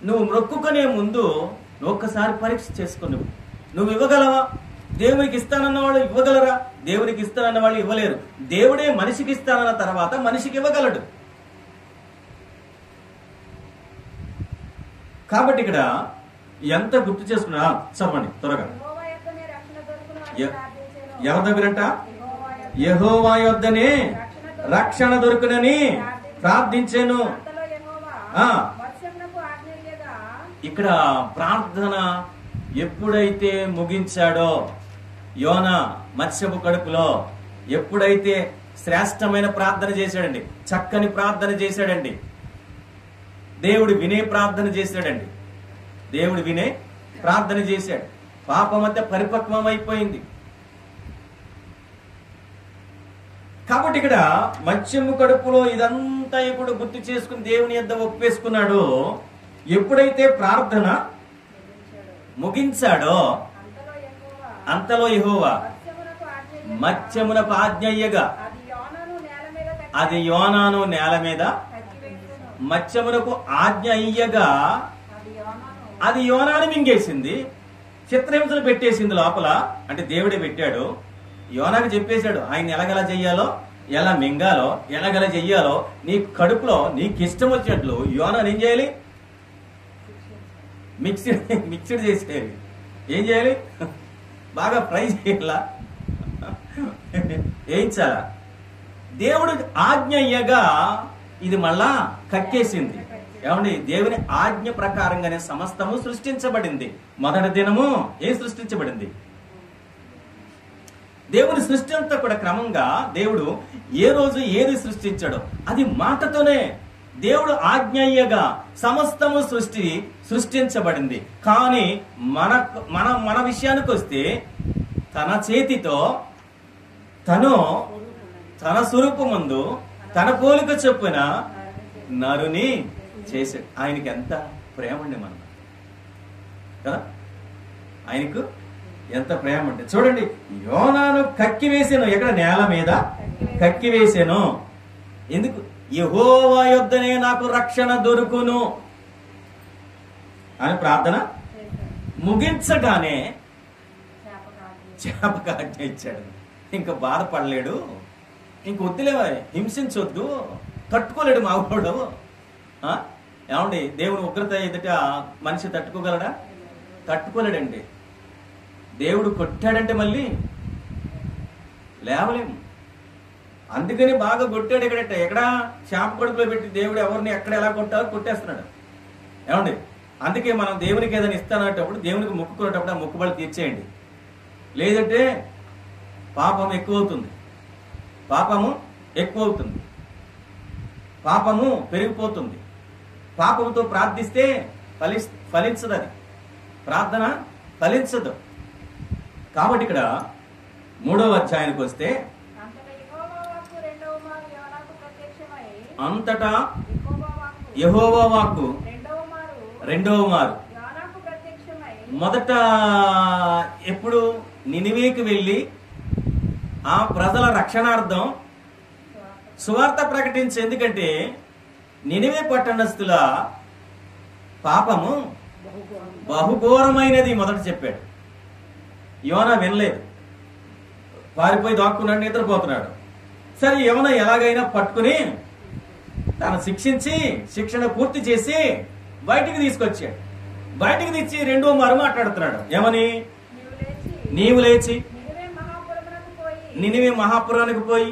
నువ్వు మొక్కుకునే ముందు ఒక్కసారి పరీక్ష చేసుకో. నువ్వు ఇవ్వగలవా? దేవునికి ఇస్తానన్న వాళ్ళు ఇవ్వగలరా? దేవునికి ఇస్తానన్న వాళ్ళు ఇవ్వలేరు. దేవుడే మనిషికి ఇస్తానన్న తర్వాత మనిషికి ఇవ్వగలడు. కాబట్టి ఇక్కడ ఎంత గుర్తు చేసుకున్నా చెప్పండి త్వరగా. యెహోవా యొద్దనే రక్షణ దొరుకును అని ప్రార్థించెను. ఎవరి దగ్గరంట? యెహోవా యొద్ద యెహోవా యొద్దనే రక్షణ దొరుకునని ప్రార్థించాను. అంతలో యెహోవా ఆ. మత్స్యమునకు ఆజ్ఞ ఇక్కడ ప్రార్థన ఎప్పుడైతే ముగించాడో యోనా మత్స్యపు కడుపులో, ఎప్పుడైతే శ్రేష్టమైన ప్రార్థన చేశాడండి, చక్కని ప్రార్థన చేశాడండి, దేవుడు వినే ప్రార్థన చేశాడండి, దేవుడు వినే ప్రార్థన చేశాడు. పాపమంతా పరిపక్వం అయిపోయింది. కాబట్టి ఇక్కడ మత్స్యము కడుపులో ఇదంతా ఇప్పుడు గుర్తు చేసుకుని దేవుని యొద్ద ఒప్పేసుకున్నాడు. ఎప్పుడైతే ప్రార్థన ముగించాడో అంతలో యెహోవా మత్స్యమునకు ఆజ్ఞయ్యగా అది యోనాను నేల మీద మత్స్యమునకు ఆజ్ఞ అయ్యగా అది యోనాను మింగేసింది, చిత్రహింసలు పెట్టేసింది లోపల. అంటే దేవుడే పెట్టాడు, యోనాకు చెప్పేశాడు ఆయన ఎలాగలా చెయ్యాలో, ఎలా మింగాలో, ఎలాగలా చెయ్యాలో. నీ కడుపులో నీకు ఇష్టం వచ్చినట్లు యోనాను ఏం చేయాలి? మిక్స్డ్ చేసేయాలి. ఏం చేయాలి? బాగా ఫ్రై చేయాలా, వేయించాలా. దేవుడు ఆజ్ఞ అయ్యగా ఇది మళ్ళా కక్కేసింది. ఏమండి, దేవుని ఆజ్ఞ ప్రకారంగానే సమస్తము సృష్టించబడింది. మొదటి దినము ఏం సృష్టించబడింది? దేవుని సృష్టి అంతా కూడా క్రమంగా దేవుడు ఏ రోజు ఏది సృష్టించాడో అది మాటతోనే. దేవుడు ఆజ్ఞ అయ్యగా సమస్తము సృష్టించబడింది. కానీ మన విషయానికి వస్తే తన చేతితో తన స్వరూపమందు తన పోలిక చొప్పున నరుని చేశాడు. ఆయనకి ఎంత ప్రేమ అండి మనం కదా, ఆయనకు ఎంత ప్రేమ అంటే చూడండి. యోనాను కక్కివేసాను, ఎక్కడ? నేల మీద కక్కివేసాను. ఎందుకు? యెహోవా యొద్దనే నాకు రక్షణ దొరుకును అని ప్రార్థన ముగించగానే చేపకు ఆజ్ఞ ఇచ్చాడు. ఇంకా బాధపడలేడు, ఇంక వద్దులే, హింసించొద్దు, తట్టుకోలేడు మావాడు. ఏమండి, దేవుని ఉగ్రత ఎదుట మనిషి తట్టుకోగలడా? తట్టుకోలేడండి. దేవుడు కొట్టాడంటే మళ్ళీ లేవలేము. అందుకని బాగా కొట్టాడు. ఎక్కడ చేప కడుపులో పెట్టి దేవుడు ఎవరిని ఎక్కడ ఎలా కొట్టాలో కొట్టేస్తున్నాడు. ఏమండి, అందుకే మనం దేవునికి ఏదైనా ఇస్తానటప్పుడు, దేవునికి మొక్కుకునేటప్పుడు ఆ మొక్కుబడి తీర్చేయండి. లేదంటే పాపం ఎక్కువవుతుంది, పాపము ఎక్కువవుతుంది, పాపము పెరిగిపోతుంది. పాపంతో ప్రార్థిస్తే ఫలించదు, అది ప్రార్థన ఫలించదు. కాబట్టి ఇక్కడ 3వ అధ్యాయానికి వస్తే అంతటా యెహోవా వాక్కు రెండవ మారు. మొదట ఎప్పుడు? నినివేకి వెళ్ళి ఆ ప్రజల రక్షణార్థం సువార్త ప్రకటించి. ఎందుకంటే నినివే పట్టణస్థుల పాపము బహుఘోరమైనది మొదట చెప్పాడు. యోనా వినలేదు, పారిపోయి దాక్కున్నాడు, నిద్రపోతున్నాడు. సరే, యోనా ఎలాగైనా పట్టుకుని తను శిక్షించి శిక్షణ పూర్తి చేసి బయటికి తీసుకొచ్చాడు. బయటికి తెచ్చి 2వ మారు మాట్లాడుతున్నాడు. ఏమని? నీవు లేచి నినివే మహాపురానికి పోయి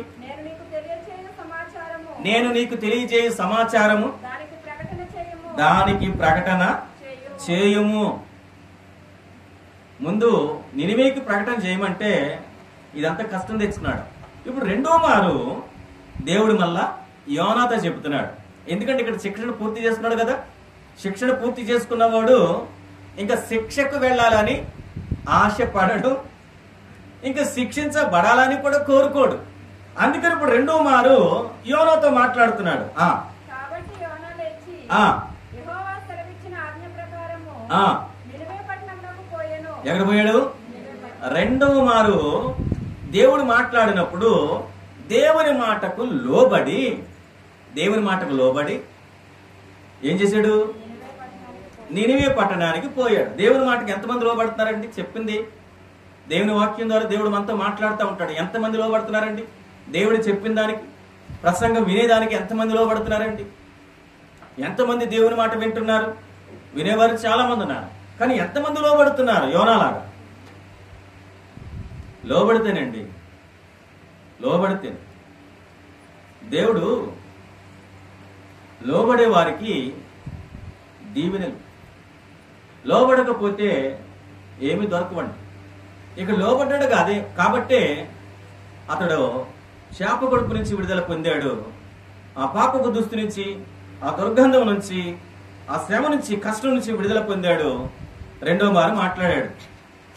నేను నీకు తెలియజేయ సమాచారము దానికి ప్రకటన చేయుము. ముందు నినివేకి ప్రకటన చేయమంటే ఇదంతా కష్టం తెచ్చుకున్నాడు. ఇప్పుడు 2వ మారు దేవుడు మళ్ళా యోనాతో చెబుతున్నాడు. ఎందుకంటే ఇక్కడ శిక్షణ పూర్తి చేసుకున్నాడు కదా. శిక్షణ పూర్తి చేసుకున్నవాడు ఇంకా శిక్షకు వెళ్ళాలని ఆశపడడు, ఇంకా శిక్షించబడాలని కూడా కోరుకోడు. అందుకని ఇప్పుడు 2వ మారు యోనాతో మాట్లాడుతున్నాడు. ఎక్కడ పోయాడు? 2వ మారు దేవుడు మాట్లాడినప్పుడు దేవుని మాటకు లోబడి ఏం చేశాడు? నినివే పట్టణానికి పోయాడు. దేవుని మాటకి ఎంతమంది లోబడుతున్నారండి? చెప్పింది దేవుని వాక్యం ద్వారా దేవుడు మనతో మాట్లాడుతూ ఉంటాడు. ఎంతమంది లోబడుతున్నారండి? దేవుడు చెప్పిన దానికి, ప్రసంగం వినేదానికి ఎంతమంది లోబడుతున్నారండి? ఎంతమంది దేవుని మాట వింటున్నారు? వినేవారు చాలా మంది ఉన్నారు, కానీ ఎంతమంది లోబడుతున్నారు? యోనాలాగా లోబడితేనండి, లోబడితే దేవుడు లోబడే వారికి దీవెనలు, లోబడకపోతే ఏమి దొరకవండి. ఇక లోబడ్డాడు కాదే కాబట్టే అతడు శాప కడుపు నుంచి విడుదల పొందాడు. ఆ పాపపు దుస్తు నుంచి, ఆ దుర్గంధం నుంచి, ఆ శ్రమ నుంచి, కష్టం నుంచి విడుదల పొందాడు. రెండో మారు మాట్లాడాడు,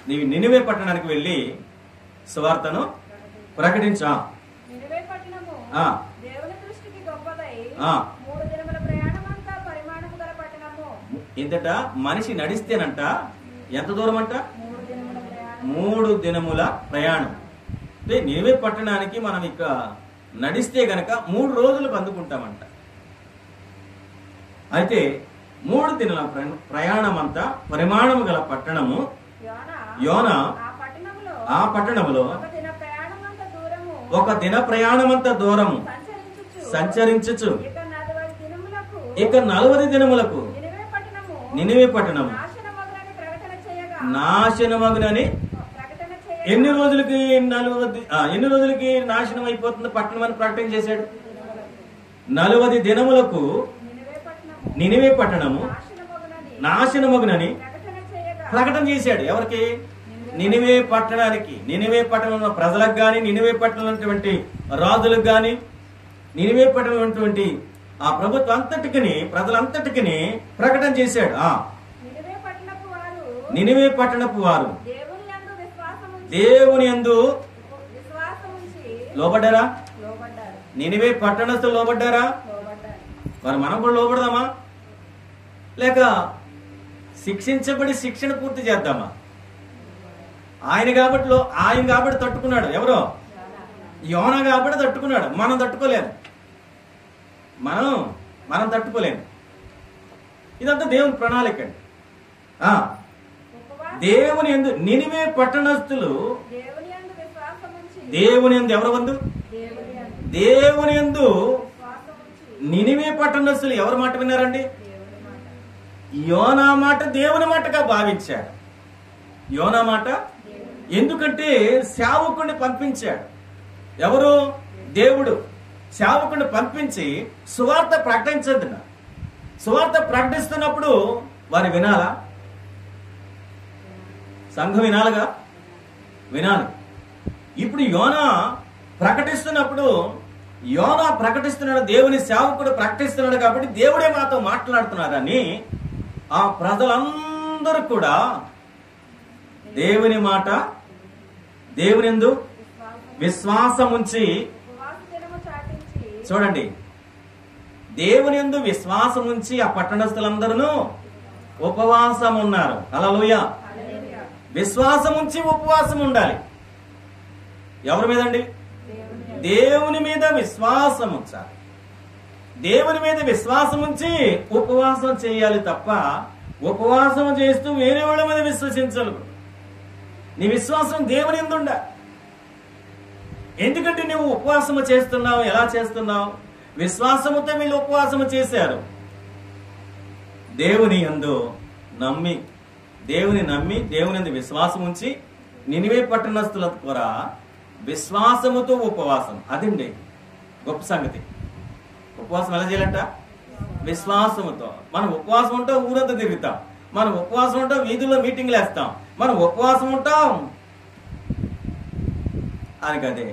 నీవు నినివే పట్టణానికి వెళ్ళి సువార్తను ప్రకటించా. నినివే పట్టణము ఆ. దేవుని దృష్టికి గొప్పదై ఆ. 3 దినముల ప్రయాణమంతా పరిమాణము గల పట్టణము. ఇంతట మనిషి నడిస్తేనంట ఎంత దూరం అంట? 3 దినముల ప్రయాణం. 3 దినముల ప్రయాణం. అంటే నినివే పట్టణానికి మనం ఇక నడిస్తే గనక 3 రోజులకు అందుకుంటామంట. అయితే 3 దినాల ప్రయాణం అంతా పరిమాణము గల పట్టణము యోనా ఆ పట్టణములో ఒక దిన ప్రయాణమంత దూరము సంచరించుచు ఇక 40 దినములకు నినివే పట్టణము నాశనమగునని. ఎన్ని రోజులకి నాశనం అయిపోతుంది పట్టణం అని ప్రకటన చేశాడు? 40 దినములకు నినివే పట్టణము నాశనమగునని ప్రకటన చేశాడు. ఎవరికి? నినివే పట్టణానికి. నినివే పట్టణంలో ప్రజలకు గాని, నినివే పట్టణంటువంటి రాజులకు గాని, నినివే పట్టణంటువంటి ఆ ప్రభుత్వం అంతటికి, ప్రజలంతటికి ప్రకటన చేశాడు. నినివే పట్టణపు వారు దేవుని యందు లోబడ్డారా? నినివే పట్టణస్థులు లోబడ్డారా? మరి మనం కూడా లోబడదామా? లేక శిక్షించబడి శిక్షణ పూర్తి చేద్దామా? ఆయన కాబట్టి తట్టుకున్నాడు. ఎవరో? యోనా కాబట్టి తట్టుకున్నాడు. మనం తట్టుకోలేము. మనం తట్టుకోలేము. ఇదంతా దేవుని ప్రణాళిక అండి. దేవుని యందు నినివే పట్టణస్థులు దేవుని యందు ఎవరు వందు? దేవుని యందు నినివే పట్టణస్థులు ఎవరి మాట విన్నారండి? యోనా మాట దేవుని మాటగా భావించాడు. యోనా మాట. ఎందుకంటే సేవకుడిని పంపించాడు. ఎవరు? దేవుడు సేవకుడిని పంపించి సువార్త ప్రకటించద్దు. సువార్త ప్రకటిస్తున్నప్పుడు వారు వినాలా? సంఘం వినాలిగా, వినాలి. ఇప్పుడు యోనా ప్రకటిస్తున్నాడు, దేవుని సేవకుడు ప్రకటిస్తున్నాడు కాబట్టి దేవుడే మాతో మాట్లాడుతున్నారని ఆ ప్రజలందరూ కూడా దేవుని మాట, దేవుని యందు విశ్వాసం ఉంచి, చూడండి, దేవుని యందు విశ్వాసం ఉంచి ఆ పట్టణస్థులందరూ ఉపవాసం ఉన్నారు. హల్లెలూయా. విశ్వాసం ఉంచి ఉపవాసం ఉండాలి. ఎవరి మీద అండి? దేవుని మీద విశ్వాసం ఉంచాలి. దేవుని మీద విశ్వాసం ఉంచి ఉపవాసం చేయాలి తప్ప ఉపవాసం చేస్తూ వేరే వాళ్ళ మీద విశ్వసించాలి. నీ విశ్వాసం దేవుని యందు ఉండాలి. ఎందుకంటే నువ్వు ఉపవాసము చేస్తున్నావు. ఎలా చేస్తున్నావు? విశ్వాసముతో వీళ్ళు ఉపవాసము చేశారు. దేవుని యందు నమ్మి, దేవుని యందు విశ్వాసం ఉంచి నినివే పట్టణస్థుల కూడా విశ్వాసముతో ఉపవాసం. అదండి గొప్ప సంగతి. ఉపవాసం ఎలా చేయాలంట? విశ్వాసముతో. మనం ఉపవాసం ఉంటాం, ఊరంతా తిరుగుతాం. మనం ఉపవాసం ఉంటాం, వీధుల్లో మీటింగ్లు వేస్తాం. మనం ఉపవాసం ఉంటాం అని కదే.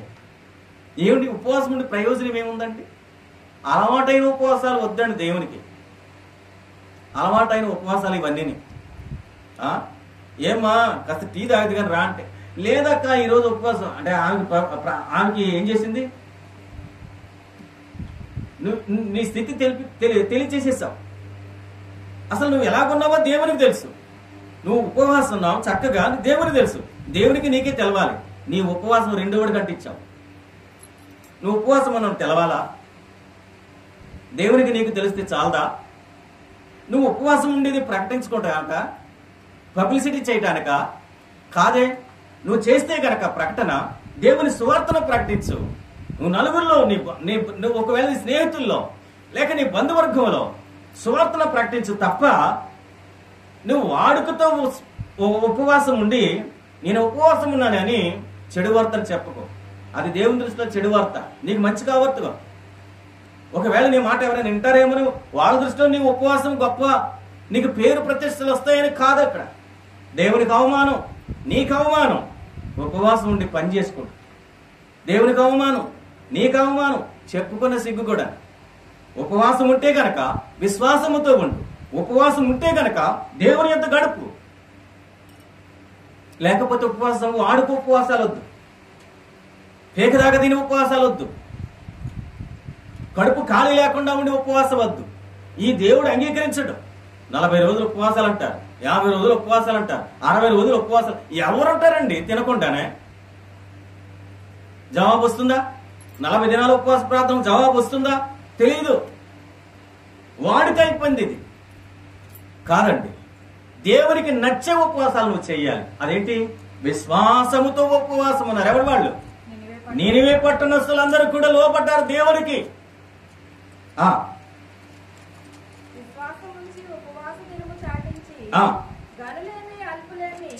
ఏమిటి ఉపవాసం ఉంటే ప్రయోజనం ఏముందండి? అలవాటైన ఉపవాసాలు వద్దండి దేవునికి. అలవాటైన ఉపవాసాలు ఇవన్నీ. ఏమ్మా కాస్త టీ తాగదు కానీ రా అంటే, లేదక్క ఈరోజు ఉపవాసం అంటే ఆమెకి ఏం చేసింది? నీ స్థితి తెలియచేసేసావు. అసలు నువ్వు ఎలాగున్నావో దేవునికి తెలుసు. నువ్వు ఉపవాసం ఉన్నావు చక్కగా, దేవునికి తెలుసు. దేవునికి నీకే తెలవాలి. నీ ఉపవాసం 2 వాడికి అంటించావు. నువ్వు ఉపవాసం అన్నావు తెలవాలా? దేవునికి నీకు తెలిస్తే చాలదా? నువ్వు ఉపవాసం ఉండేది ప్రకటించుకోవటానిక, పబ్లిసిటీ చేయటానిక కాదే. నువ్వు చేస్తే గనక ప్రకటన దేవుని సువార్తను ప్రకటించు. నువ్వు నలుగురిలో నువ్వు ఒకవేళ నీ స్నేహితుల్లో లేక నీ బంధువర్గంలో సువార్తను ప్రకటించు తప్ప నువ్వు వాడుకతో ఉపవాసం ఉండి నేను ఉపవాసం ఉన్నానని చెడు వార్తను చెప్పకు. అది దేవుని దృష్టిలో చెడు వార్త, నీకు మంచి కావద్దు. ఒకవేళ నీ మాట ఎవరైనా వింటారేమో, వాళ్ళ దృష్టిలో నీ ఉపవాసం గొప్ప, నీకు పేరు ప్రతిష్టలు వస్తాయని కాదు. అక్కడ దేవునికి అవమానం, నీకు అవమానం. ఉపవాసం ఉండి పని చేసుకోండి. దేవునికి అవమానం, నీకు అవమానం, చెప్పుకున్న సిగ్గు కూడా. ఉపవాసం ఉంటే గనక విశ్వాసముతో ఉండు. ఉపవాసం ఉంటే గనక దేవుని యొద్ద గడుపు. లేకపోతే ఉపవాసం ఆడుకు ఉపవాసాలు వద్దు, పేకదాకా తిని ఉపవాసాలు వద్దు, కడుపు ఖాళీ లేకుండా ఉండి ఉపవాసం వద్దు. ఈ దేవుడు అంగీకరించడు. 40 రోజులు ఉపవాసాలు అంటారు, 50 రోజులు ఉపవాసాలు అంటారు, 60 రోజులు ఉపవాసాలు. ఎవరుంటారండి తినకుండానే? జవాబు వస్తుందా? 40 దినాల ఉపవాస ప్రార్థన జవాబు వస్తుందా? తెలీదు. వాడికి అయిపోయింది ఇది. కాదండి, దేవునికి నచ్చే ఉపవాసాలు నువ్వు చెయ్యాలి. అదేంటి? విశ్వాసముతో ఉపవాసం ఉన్నారు. ఎవరు వాళ్ళు? నినివే పట్టణస్తులందరూ కూడా లోపడ్డారు దేవునికి.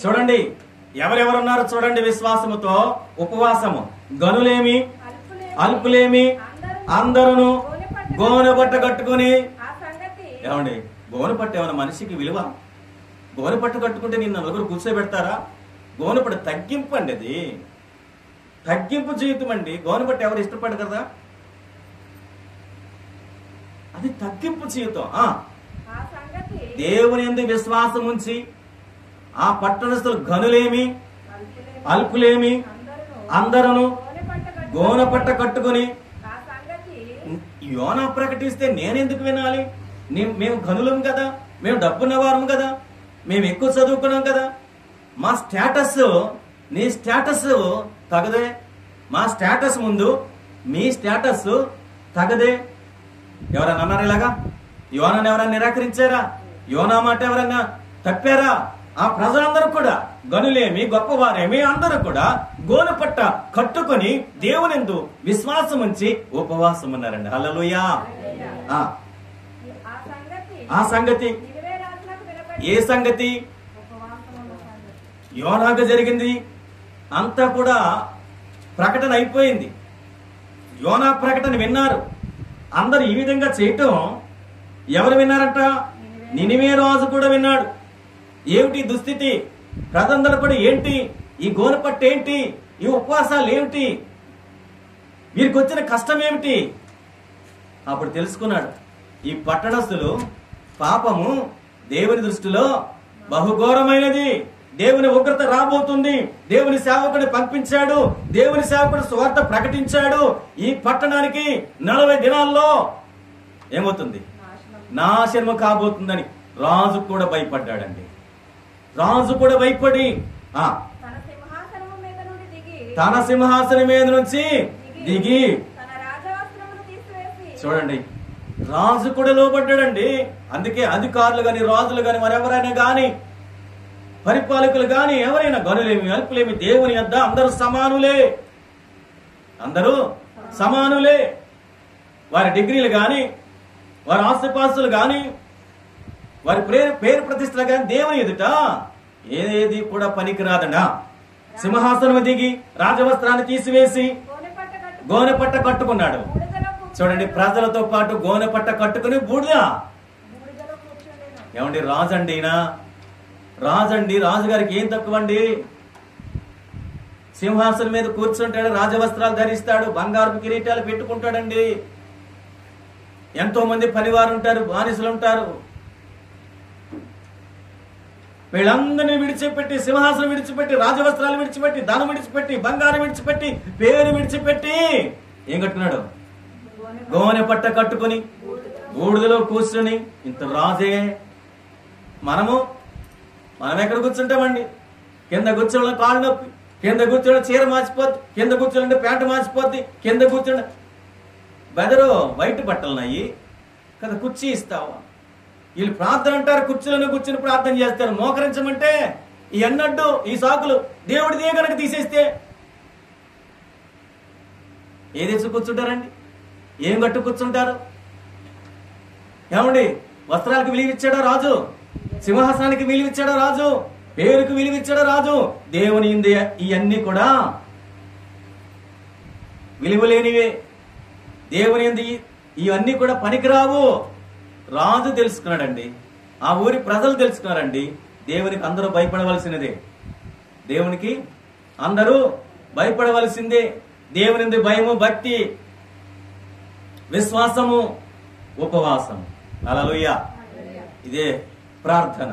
చూడండి ఎవరెవరున్నారు చూడండి. విశ్వాసముతో ఉపవాసము, గనులేమి అల్పులేమి అందరూ గోనెపట్ట కట్టుకుని. ఏమండి, గోనెపట్ట ఏమైనా మనిషికి విలువ? గోనెపట్ట కట్టుకుంటే నిన్న నలుగురు కూర్చోబెడతారా? గోనెపట్ట తగ్గింపు అండి, అది తగ్గింపు జీవితం అండి. గోనెపట్ట ఎవరు ఇష్టపడరు కదా, అది తగ్గింపు జీవితం. దేవుని యందు విశ్వాసం ఉంచి ఆ పట్టణస్థులు గనులేమి అల్పులేమి అందరూ గోనెపట్ట కట్టుకుని. యోనా ప్రకటిస్తే నేనెందుకు వినాలి? మేము గనులం కదా, మేము డబ్బున్నవారం కదా, మేము ఎక్కువ చదువుకున్నాం కదా. మా స్టేటస్ నీ స్టేటస్ తగదే. మా స్టేటస్ ముందు మీ స్టేటస్ తగదే. ఎవరన్నా అన్నారు ఇలాగా? యోనాను ఎవరైనా నిరాకరించారా? యోనా మాట ఎవరైనా తప్పారా? ఆ ప్రజలందరూ కూడా గనులేమి గొప్పవారేమి అందరూ కూడా గోనెపట్ట కట్టుకొని దేవునిందు విశ్వాసం ఉంచి ఉపవాసం ఉన్నారండి. హల్లెలూయా. ఆ సంగతి ఏ సంగతి? యోనాకు జరిగింది అంతా కూడా ప్రకటన అయిపోయింది. యోనా ప్రకటన విన్నారు అందరు. ఈ విధంగా చేయటం ఎవరు విన్నారంట? నినివే రాజు కూడా విన్నాడు. ఏమిటి దుస్థితి? ప్రజలందరూ కూడా ఏంటి? ఈ గోనెపట్టు ఏంటి? ఈ ఉపవాసాలు ఏమిటి? వీరికి వచ్చిన కష్టం ఏమిటి? అప్పుడు తెలుసుకున్నాడు, ఈ పట్టణస్థులు పాపము దేవుని దృష్టిలో బహుఘోరమైనది. దేవుని ఉగ్రత రాబోతుంది. దేవుని సేవకుడిని పంపించాడు. దేవుని సేవకుడు సువార్త ప్రకటించాడు. ఈ పట్టణానికి 40 దినాల్లో ఏమవుతుంది? నాశనము కాబోతుందని రాజు కూడా భయపడ్డాడండి. రాజు కూడా భయపడి తన సింహాసనం మీద నుంచి దిగి, చూడండి రాజు కూడా లోబడ్డాడండి. అందుకే అధికారులు గాని రాజులు గాని మరెవరైనా గాని పరిపాలకులు గాని ఎవరైనా గనులేమి అల్పులేమి దేవుని యొద్ద అందరూ సమానులే. అందరూ సమానులే. వారి డిగ్రీలు గాని వారి ఆస్తిపాస్తులు గాని వారి పేరు ప్రతిష్టలు గాని దేవుని ఎదుట ఏది కూడా పనికిరాదనా. సింహాసనం దిగి రాజవస్త్రాన్ని తీసివేసి గోనెపట్ట కట్టుకున్నాడు. చూడండి, ప్రజలతో పాటు గోనెపట్ట కట్టుకుని బూడిద. ఏమండి, రాజండి ఈయన, రాజండి. రాజుగారికి ఏం తక్కువండి? సింహాసనం మీద కూర్చుంటాడు, రాజవస్త్రాలు ధరిస్తాడు, బంగారు కిరీటాలు పెట్టుకుంటాడండి. ఎంతో మంది పనివారు ఉంటారు, బానిసలు ఉంటారు. వీళ్ళందరినీ విడిచిపెట్టి, సింహాసనం విడిచిపెట్టి, రాజవస్త్రాలు విడిచిపెట్టి, ధనం విడిచిపెట్టి, బంగారం విడిచిపెట్టి, పేరు విడిచిపెట్టి ఏం కట్టుకున్నాడు? గోనెపట్ట కట్టుకుని బూడిదలో కూర్చుని. ఇంత రాజే. మనం ఎక్కడ కూర్చుంటామండి? కింద కూర్చోళ్ళ కాళ్ళు నొప్పి, కింద కూర్చోళ్ళ చీర మార్చిపోద్ది, కింద కూర్చోండి ప్యాంటు మార్చిపోద్ది, కింద కూర్చోండి బెదరు వైట్ బట్టలున్నాయి కదా, కుర్చీ ఇస్తావా? వీళ్ళు ప్రార్థన అంటారు, కుర్చీలను కూర్చుని ప్రార్థన చేస్తారు. మోకరించమంటే ఈ అన్నట్టు ఈ సాకులు దేవుడిదే కనుక తీసేస్తే ఏదేసి కూర్చుంటారండి? ఏం కట్టు కూర్చుంటారు? ఏమండి, వస్త్రాలకు విలువిచ్చాడా రాజు? సింహాసనానికి విలువిచ్చాడా రాజు? పేరుకు విలువిచ్చాడా రాజు? దేవుని ఇంది ఇవన్నీ కూడా విలువలేనివే. దేవుని ఇంది ఇవన్నీ కూడా పనికిరావు. రాజు తెలుసుకున్నాడండి, ఆ ఊరి ప్రజలు తెలుసుకున్నారండి. దేవునికి అందరూ భయపడవలసినదే. దేవునికి అందరూ భయపడవలసిందే. దేవుని భయము, భక్తి, విశ్వాసము, ఉపవాసము. హల్లెలూయా. ఇదే ప్రార్థన.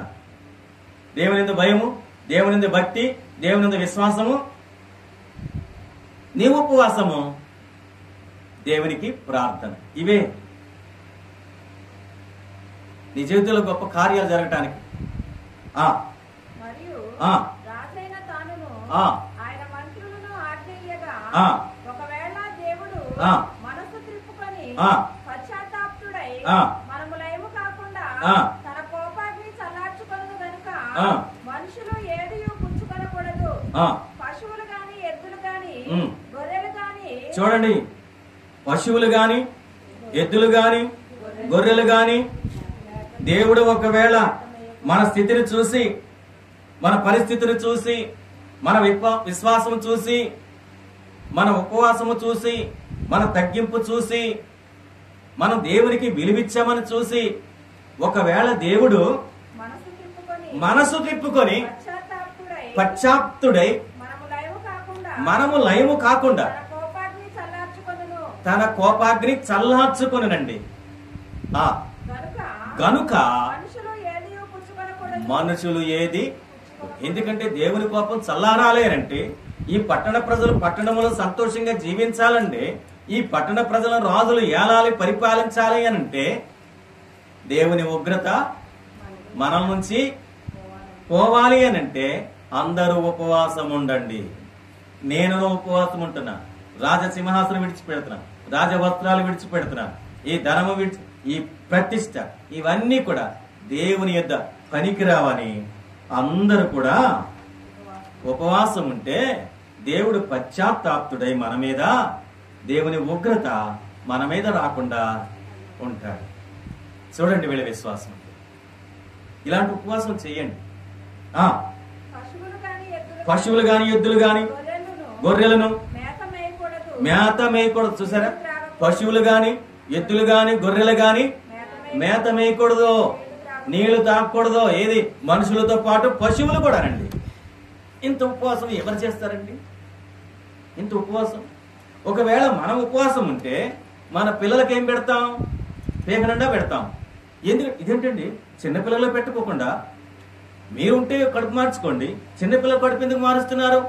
దేవుని భయము, దేవుని భక్తి, దేవుని విశ్వాసము, నీ ఉపవాసము, దేవునికి ప్రార్థన. ఇవే నీ జీవితంలో గొప్ప కార్యాలు జరగటానికి. మరియు ఆ రాజైన తానును ఆ ఆయన మంత్రులను ఆజ్ఞయ్యగా ఆ ఒకవేళ దేవుడు ఆ మనసు త్రిప్పుకొని ఆ పశ్చాత్తాపుడై ఆ మనము లయము కాకుండా ఆ తన కోపాగ్ని చల్లార్చుకొనదు గనుక ఆ మనుషులు ఏదియు పుచ్చుకొనకూడదు. ఆ పశువులు గాని ఎద్దులు గాని ఉమ్. గొర్రెలు గాని చూడండి, పశువులు గాని ఎద్దులు గాని గొర్రెలు గాని దేవుడు ఒకవేళ మన స్థితిని చూసి, మన పరిస్థితిని చూసి, మన విశ్వాసము చూసి, మన ఉపవాసము చూసి, మన తగ్గింపు చూసి, మనం దేవునికి విలువిచ్చామని చూసి, ఒకవేళ దేవుడు మనసు తిప్పుకొని పశ్చాత్తుడై మనము లయము కాకుండా తన కోపాగ్ని చల్లార్చుకొనునండి. గనుక మనుషులు ఏది, ఎందుకంటే దేవుని కోపం చల్లారాలేనంటే ఈ పట్టణ ప్రజలు పట్టణంలో సంతోషంగా జీవించాలంటే, ఈ పట్టణ ప్రజలను రాజులు ఏలాలి, పరిపాలించాలి అని అంటే దేవుని ఉగ్రత మన నుంచి పోవాలి అని అంటే అందరూ ఉపవాసం ఉండండి. నేను ఉపవాసం ఉంటున్నా, రాజసింహాసనం విడిచిపెడుతున్నా, రాజవస్త్రాలు విడిచిపెడుతున్నా, ఈ ధనము ఈ ప్రతిష్ట, ఇవన్నీ కూడా దేవుని యొద్ద పనికిరావని అందరూ కూడా ఉపవాసం ఉంటే దేవుడు పశ్చాత్తాప్తుడై మన మీద, దేవుని ఉగ్రత మన మీద రాకుండా ఉంటాడు. చూడండి వీళ్ళ విశ్వాసం. ఇలాంటి ఉపవాసం చేయండి. పశువులు గాని ఎద్దులు గాని గొర్రెలను మేత మేయకూడదు. చూసారా, పశువులు గాని ఎద్దులు గాని గొర్రెలు గాని మేత మేయకూడదు, నీళ్లు తాగకూడదు. ఏది, మనుషులతో పాటు పశువులు కూడా రండి. ఇంత ఉపవాసం ఎవరు చేస్తారండి? ఇంత ఉపవాసం. ఒకవేళ మనం ఉపవాసం ఉంటే మన పిల్లలకి ఏం పెడతాం? పేకనండా పెడతాం. ఇదేంటండి, చిన్నపిల్లలు పెట్టుకోకుండా మీరుంటే కడుపు మార్చుకోండి. చిన్నపిల్లలు కడుపు ఎందుకు మారుస్తున్నారు?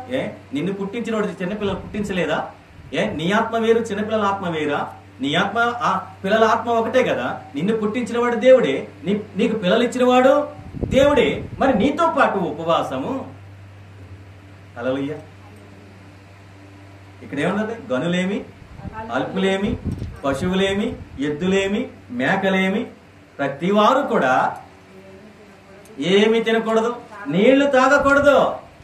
నిన్ను పుట్టించినోడు చిన్నపిల్లలు పుట్టించలేదా? నీ ఆత్మ వేరు, చిన్నపిల్లల ఆత్మ వేరా? నీ ఆత్మ పిల్లల ఆత్మ ఒకటే కదా. నిన్ను పుట్టించిన వాడు దేవుడే, నీకు పిల్లలు ఇచ్చిన వాడు దేవుడే. మరి నీతో పాటు ఉపవాసము. హల్లెలూయా. ఇక్కడ ఏమన్నది? గనులేమి, అల్పులేమి, పశువులేమి, ఎద్దులేమి, మేకలేమి, ప్రతి వారు కూడా ఏమి తినకూడదు, నీళ్లు తాగకూడదు.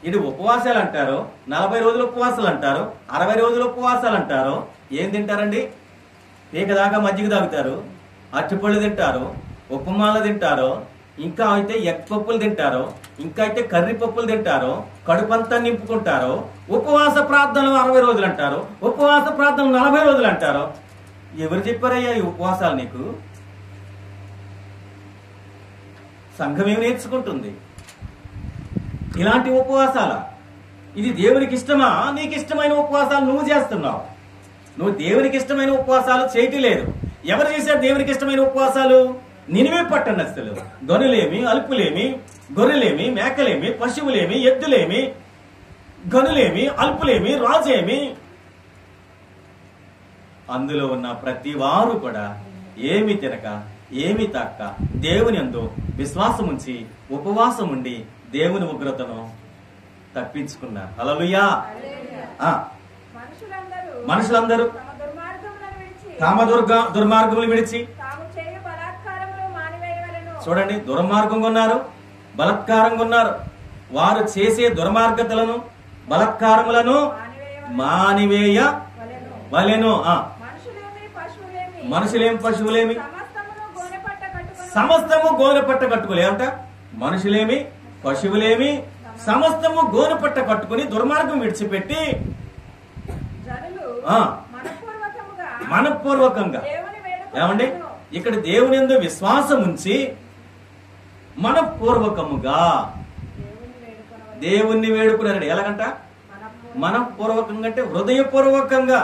ఇది ఉపవాసాలు అంటారు. 40 రోజులు ఉపవాసాలు అంటారు, 60 రోజులు ఉపవాసాలు అంటారు. ఏం తింటారండి? పీక దాకా మజ్జిగ తాగుతారు, అరటిపళ్ళు తింటారు, ఉప్పుమాలు తింటారు, ఇంకా అయితే ఎగ్ పప్పులు తింటారు, ఇంకా అయితే కర్రీ పప్పులు తింటారు, కడుపంతా నింపుకుంటారు. ఉపవాస ప్రార్థనలు 60 రోజులు అంటారు, ఉపవాస ప్రార్థనలు 40 రోజులు అంటారు. ఎవరు చెప్పారయ్యా ఈ ఉపవాసాలు నీకు? సంఘం ఏమి నేర్చుకుంటుంది ఇలాంటి ఉపవాసాల? ఇది దేవునికి ఇష్టమా? నీకు ఇష్టమైన ఉపవాసాలు నువ్వు చేస్తున్నావు. నువ్వు దేవునికి ఇష్టమైన ఉపవాసాలు చేయటం లేదు. ఎవరు చేశారు దేవునికి ఇష్టమైన ఉపవాసాలు? నినివే పట్టణస్థులు. గనులేమి, అల్పులేమి, గొర్రెలేమి, మేకలేమి, పశువులేమి, ఎద్దులేమి, గనులేమి, అల్పులేమి, రాజేమి, అందులో ఉన్న ప్రతి వారు కూడా ఏమి తినక ఏమి తాక దేవుని యందు విశ్వాసం ఉంచి ఉపవాసం ఉండి దేవుని ఉగ్రతను తప్పించుకున్నారు. హల్లెలూయా. మనుషులందరూ తమ దుర్మార్గములు విడిచి చూడండి, దుర్మార్గంగా ఉన్నారు, బలత్కారంగా ఉన్నారు. వారు చేసే దుర్మార్గతలను బలత్కారములను మానివేయ వలెను. మనుషులేమి పశువులేమి సమస్తము గోనెపట్ట కట్టుకోలే అంట. మనుషులేమి పశువులేమి సమస్తము గోనెపట్ట కట్టుకుని దుర్మార్గం విడిచిపెట్టి మనపూర్వకంగా ఏమండి, ఇక్కడ దేవుని యందు విశ్వాసం ఉంచి మనపూర్వకముగా దేవుణ్ణి వేడుకున్నాడు. ఎలాగంట? మనపూర్వకంగా అంటే హృదయపూర్వకంగా.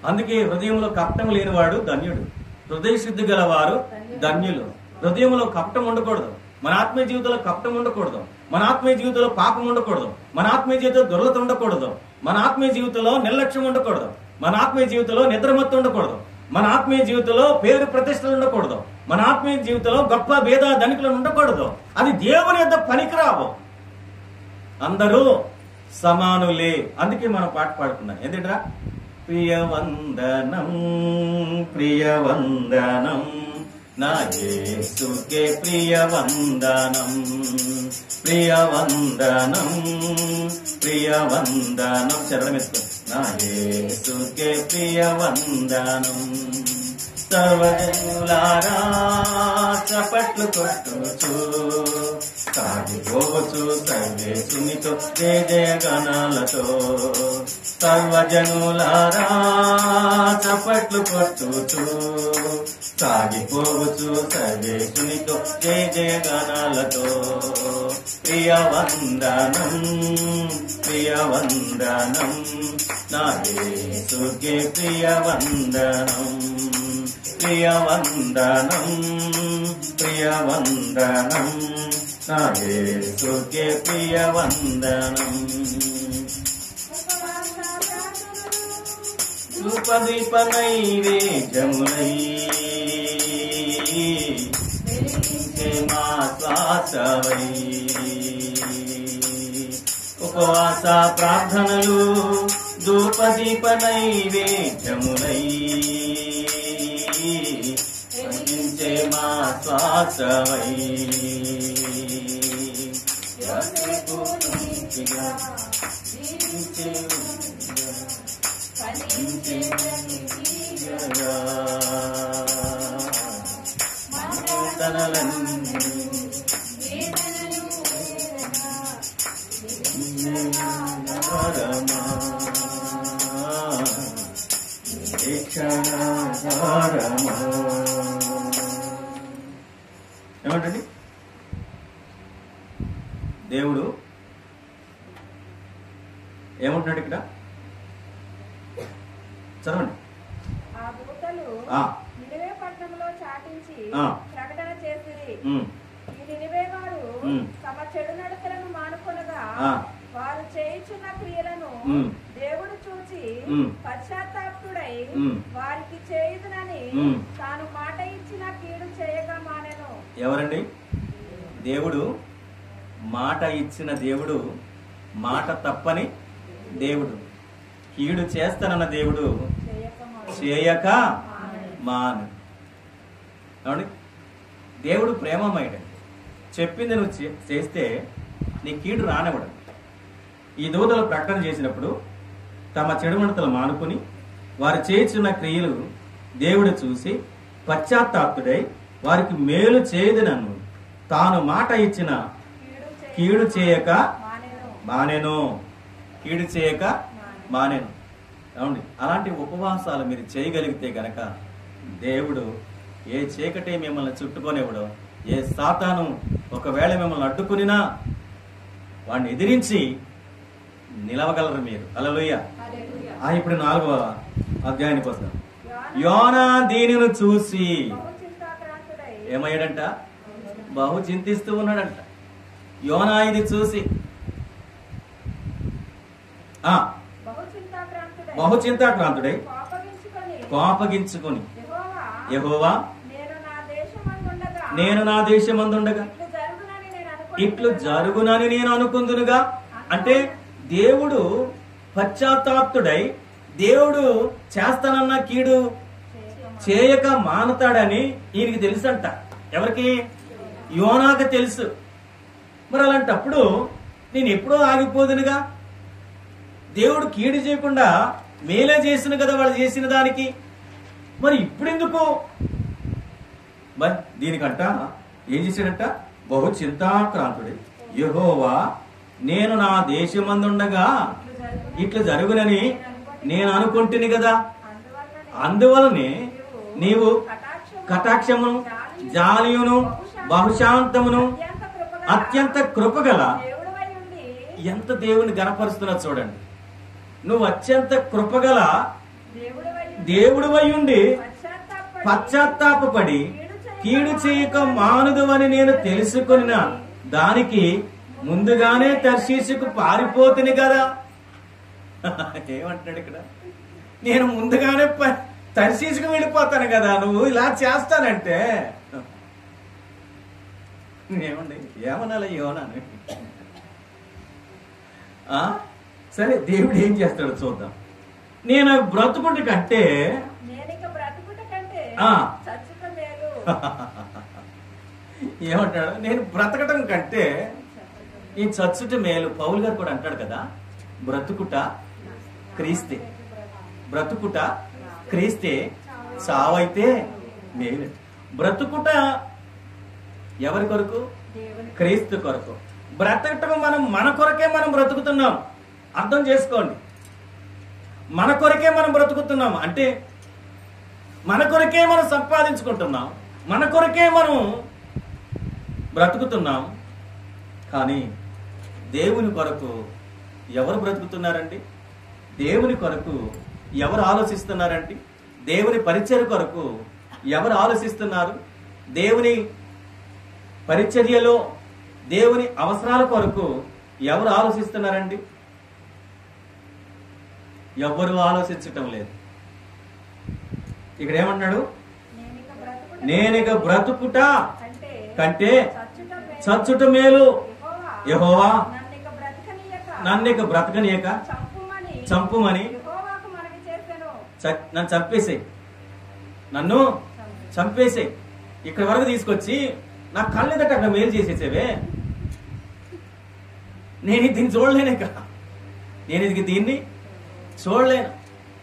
అందుకే హృదయంలో కపటం లేనివాడు ధన్యుడు, హృదయ శుద్ధి గలవారు ధన్యులు. హృదయంలో కపటం ఉండకూడదు. మన ఆత్మీయ జీవితంలో కపటం ఉండకూడదు. మన ఆత్మీయ జీవితంలో పాపం ఉండకూడదు. మన ఆత్మీయ జీవితంలో దుర్లత ఉండకూడదు. మన ఆత్మీయ జీవితంలో నిర్లక్ష్యం ఉండకూడదు. మన ఆత్మీయ జీవితంలో నిద్రమత్తు ఉండకూడదు. మన ఆత్మీయ జీవితంలో పేరు ప్రతిష్టలు ఉండకూడదు. మన ఆత్మీయ జీవితంలో గొప్ప భేద ధనికులు ఉండకూడదు. అది దేవుని యొద్ద పనికిరావు. అందరూ సమానులే. అందుకే మనం పాట పాడుకున్నాం. ఏంటంటే ప్రియవందనం ప్రియవందనం నా యేసుకే ప్రియవందనం ప్రియవందనం ప్రియవందనం. చరణం ఎత్తు. నా యేసుకే ప్రియవందనం. సర్వజనులారా చప్పట్లు కొట్టుచు సాగిపోవచ్చు సర్వేసునితో జయ జయ గణాలతో. సర్వజనులారా చప్పట్లు కొట్టుచు సాగిపోవచ్చు సర్వేసునితో జయ జయ గణాలతో. ప్రియవందనం ప్రియవందనం నా యేసుకే ప్రియవందనం ప్రియవందనం ప్రియవందనం నా యేసుకే ప్రియవందనం. రూపదీప నైవేద్యములై మా శ్వాసవై ఉపవాస ప్రార్థనలు ధూపదీప నైవేద్యములై మా శ్వాసవై ఏమంటండి దేవుడు ఏమంటున్నాడు ఇక్కడ? చదవండి. ఆ దూతలు నినివే పట్టణంలో చాటించి ప్రకటన చేసిరి. ఈ నినివే వారు తమ చెడు నడకలను మానుకొనగా వారు చేయుచున్న క్రియలను దేవుడు చూచి పశ్చాత్తాపుడై వారికి చేయుదునని తాను మాట ఇచ్చిన కీడు చేయక మానెను. ఎవరండి? దేవుడు మాట ఇచ్చిన దేవుడు, మాట తప్పని దేవుడు, కీడు చేస్తానన్న దేవుడు చేయక మాను. ఏమండి? దేవుడు ప్రేమమయుడు. చెప్పింది నువ్వు చేస్తే నీ కీడు రానివ్వడు. ఈ దూతలు ప్రకటన చేసినప్పుడు తమ చెడుమడతలు మానుకుని వారు చేస్తున్న క్రియలు దేవుడు చూసి పశ్చాత్తాపుడై వారికి మేలు చేయదునను తాను మాట ఇచ్చిన కీడు చేయక మానేను. కీడు చేయక మానేను. అవునండి. అలాంటి ఉపవాసాలు మీరు చేయగలిగితే గనక దేవుడు ఏ చీకటి మిమ్మల్ని చుట్టుకోనివ్వడో, ఏ సాతాను ఒకవేళ మిమ్మల్ని అడ్డుకునినా వాడిని ఎదిరించి నిలవగలరు మీరు. హల్లెలూయా. ఇప్పుడు 4వ అధ్యాయానికి వస్తాం. యోనా దీనిని చూసి ఏమయ్యాడంట? బహు చింతిస్తూ ఉన్నాడంట. యోనా ఇది చూసి బహు చింతాక్రాంతుడై కోపగించుకొని యెహోవా నేను నా దేశమందుండగా ఇట్లు జరుగునని నేను అనుకుందునుగా. అంటే దేవుడు పశ్చాత్తాప్తుడై దేవుడు చేస్తానన్న కీడు చేయక మానతాడని ఈయనకి తెలుసంట. ఎవరికి? యోనాకు తెలుసు. మరి అలాంటప్పుడు నేను ఎప్పుడో ఆగిపోదునుగా, దేవుడు కీడు చేయకుండా మేలే చేసిన కదా వాళ్ళు చేసిన దానికి, మరి ఇప్పుడెందుకు? మరి దీనికంట ఏం చేశాడంట? బహు చింతాక్రాంతుడి. యెహోవా నేను నా దేశమందుండగా ఇట్లా జరుగునని నేను అనుకుంటుని కదా, అందువలనే నీవు కటాక్షమును జాలియును బహుశాంతమును అత్యంత కృపగల, ఎంత దేవుని గణపరుస్తున్నా చూడండి. నువ్వు అత్యంత కృపగల దేవుడివై ఉండి పశ్చాత్తాపడి కీడు చేయక మానుదువని నేను తెలుసుకున్న దానికి ముందుగానే తర్షీషుకు పారిపోతుంది కదా. ఏమంటాడు ఇక్కడ? నేను ముందుగానే తర్షీషుకు వెళ్ళిపోతాను కదా, నువ్వు ఇలా చేస్తానంటే ఏమండి ఏమనాలి? యోనాని సరే, దేవుడు ఏం చేస్తాడో చూద్దాం. నేను బ్రతుకుట కంటే ఏమంటాడు? నేను బ్రతకటం కంటే ఈ చచ్చుట మేలు. పౌలు గారు కూడా అంటాడు కదా, బ్రతుకుట క్రీస్తే, బ్రతుకుట క్రీస్తే, చావైతే మేలు. బ్రతుకుట ఎవరి కొరకు? క్రీస్తు కొరకు. బ్రతకటం మనం మన కొరకే మనం బ్రతుకుతున్నాం. అర్థం చేసుకోండి, మన కొరకే మనం బ్రతుకుతున్నాం అంటే మన కొరకే మనం సంపాదించుకుంటున్నాం, మన కొరకే మనం బ్రతుకుతున్నాం. కానీ దేవుని కొరకు ఎవరు బ్రతుకుతున్నారండి? దేవుని కొరకు ఎవరు ఆలోచిస్తున్నారండి? దేవుని పరిచర్య కొరకు ఎవరు ఆలోచిస్తున్నారు? దేవుని పరిచర్యలో దేవుని అవసరాల కొరకు ఎవరు ఆలోచిస్తున్నారండి? ఎవ్వరు ఆలోచించటం లేదు. ఇక్కడ ఏమన్నాడు? నేనిక బ్రతుకుట కంటే చచ్చుట మేలు. యెహోవా నన్నిక బ్రతకనీయక చంపుమని నన్ను చంపేసే, నన్ను చంపేసే. ఇక్కడి వరకు తీసుకొచ్చి నా కళ్ళెదట అక్కడ మేలు చేసేసేవే. నేను దీన్ని చూడలేనే కదా, నేను ఇది దీన్ని చూడలేను,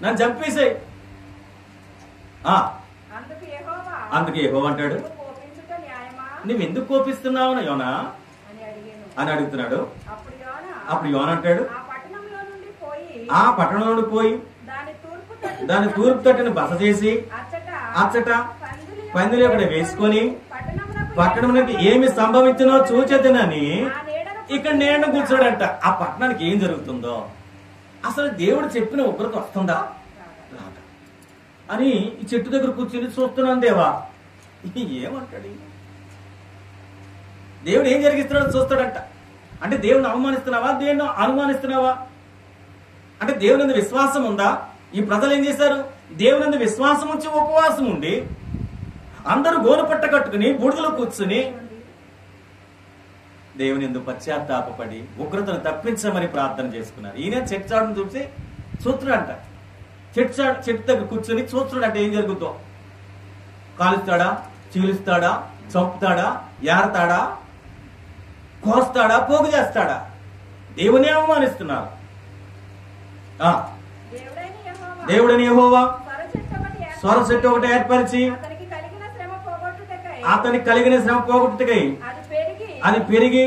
నన్ను చంపేసాయి. అందుకే యెహోవా అంటాడు, నువ్వెందుకు కోపిస్తున్నావు యోనా అని అడుగుతున్నాడు. అప్పుడు యోనా అంటాడు, ఆ పట్టణంలో నుండి పోయి దాని తూర్పు తట్టును బస చేసి అచ్చట పందిరి అక్కడ వేసుకొని పట్టణంలోకి ఏమి సంభవించినో చూచేదనని ఇక్కడ నేను కూర్చోడంట. ఆ పట్టణానికి ఏం జరుగుతుందో, అసలు దేవుడు చెప్పిన ఉగ్రత వస్తుందా రాదా అని ఈ చెట్టు దగ్గర కూర్చొని చూస్తున్నాను. దేవా ఏమంటాడు? దేవుడు ఏం జరిగిస్తున్నాడో చూస్తాడంట. అంటే దేవుని అవమానిస్తున్నావా, దేవుని అనుమానిస్తున్నావా? అంటే దేవుని విశ్వాసం ఉందా? ఈ ప్రజలు ఏం చేశారు? దేవుని విశ్వాసం ఉంచి ఉపవాసం ఉండి అందరూ గోను పట్ట కట్టుకుని బూడిదలో కూర్చుని దేవుని ఎందుకు పశ్చాత్తాపడి ఉగ్రతను తప్పించమని ప్రార్థన చేసుకున్నారు. ఈయన చెట్టు చూసి చూస్తున్నాడంట. చెట్టు దగ్గర కూర్చొని చూస్తున్నాడంట ఏం జరుగుతుందో. కాలుస్తాడా, చీలుస్తాడా, చంపుతాడా, ఏరతాడా, కోస్తాడా, పోగు చేస్తాడా? దేవుని అవమానిస్తున్నారు. దేవుడని యెహోవా స్వర చెట్టు ఒకటి ఏర్పరిచి అతనికి కలిగిన శ్రమ పోగొట్టుకై అది పెరిగి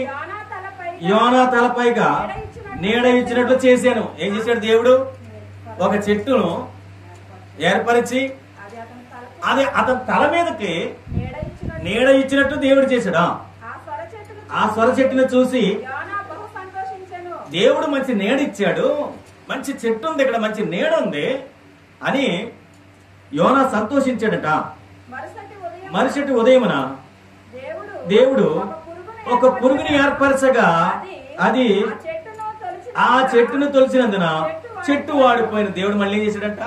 యోనా తలపైగా నీడ ఇచ్చినట్లు చేశాను. ఏం చేశాడు దేవుడు? ఒక చెట్టును ఏర్పరిచి అది అతని తల మీదకి నీడ ఇచ్చినట్టు దేవుడు చేశాడు. ఆ స్వర చెట్టును చూసి దేవుడు మంచి నీడ ఇచ్చాడు, మంచి చెట్టు ఉంది, ఇక్కడ మంచి నీడ ఉంది అని యోనా సంతోషించాడట. మరుసటి ఉదయమున దేవుడు ఒక పురుగుని ఏర్పరచగా అది ఆ చెట్టును తొలిచినందున చెట్టు వాడిపోయిన. దేవుడు మళ్ళీ ఏం చేశాడంట?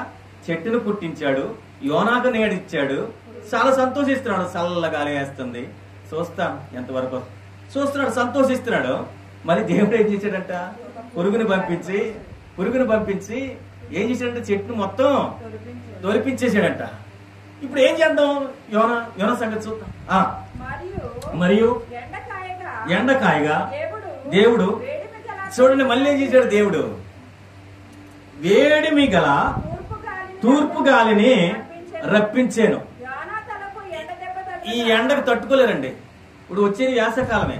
చెట్టును పుట్టించాడు, యోనాకు నీడిచ్చాడు. చాలా సంతోషిస్తున్నాడు. చల్లగాలి వేస్తుంది, చూస్తాం ఎంతవరకు చూస్తున్నాడు, సంతోషిస్తున్నాడు. మరి దేవుడు ఏం చేశాడంట? పురుగుని పంపించి ఏం చేశాడంటే చెట్టును మొత్తం తొలిపించేసాడంట. ఇప్పుడు ఏం చేద్దాం? యోనా సంగతి చూద్దాం. మరియు ఎండకాయగా దేవుడు చూడండి, మళ్ళీ ఏం చేశాడు దేవుడు? వేడిమి గల తూర్పు గాలిని రప్పించాను. ఈ ఎండకు తట్టుకోలేరండి. ఇప్పుడు వచ్చేది వేసవకాలమే.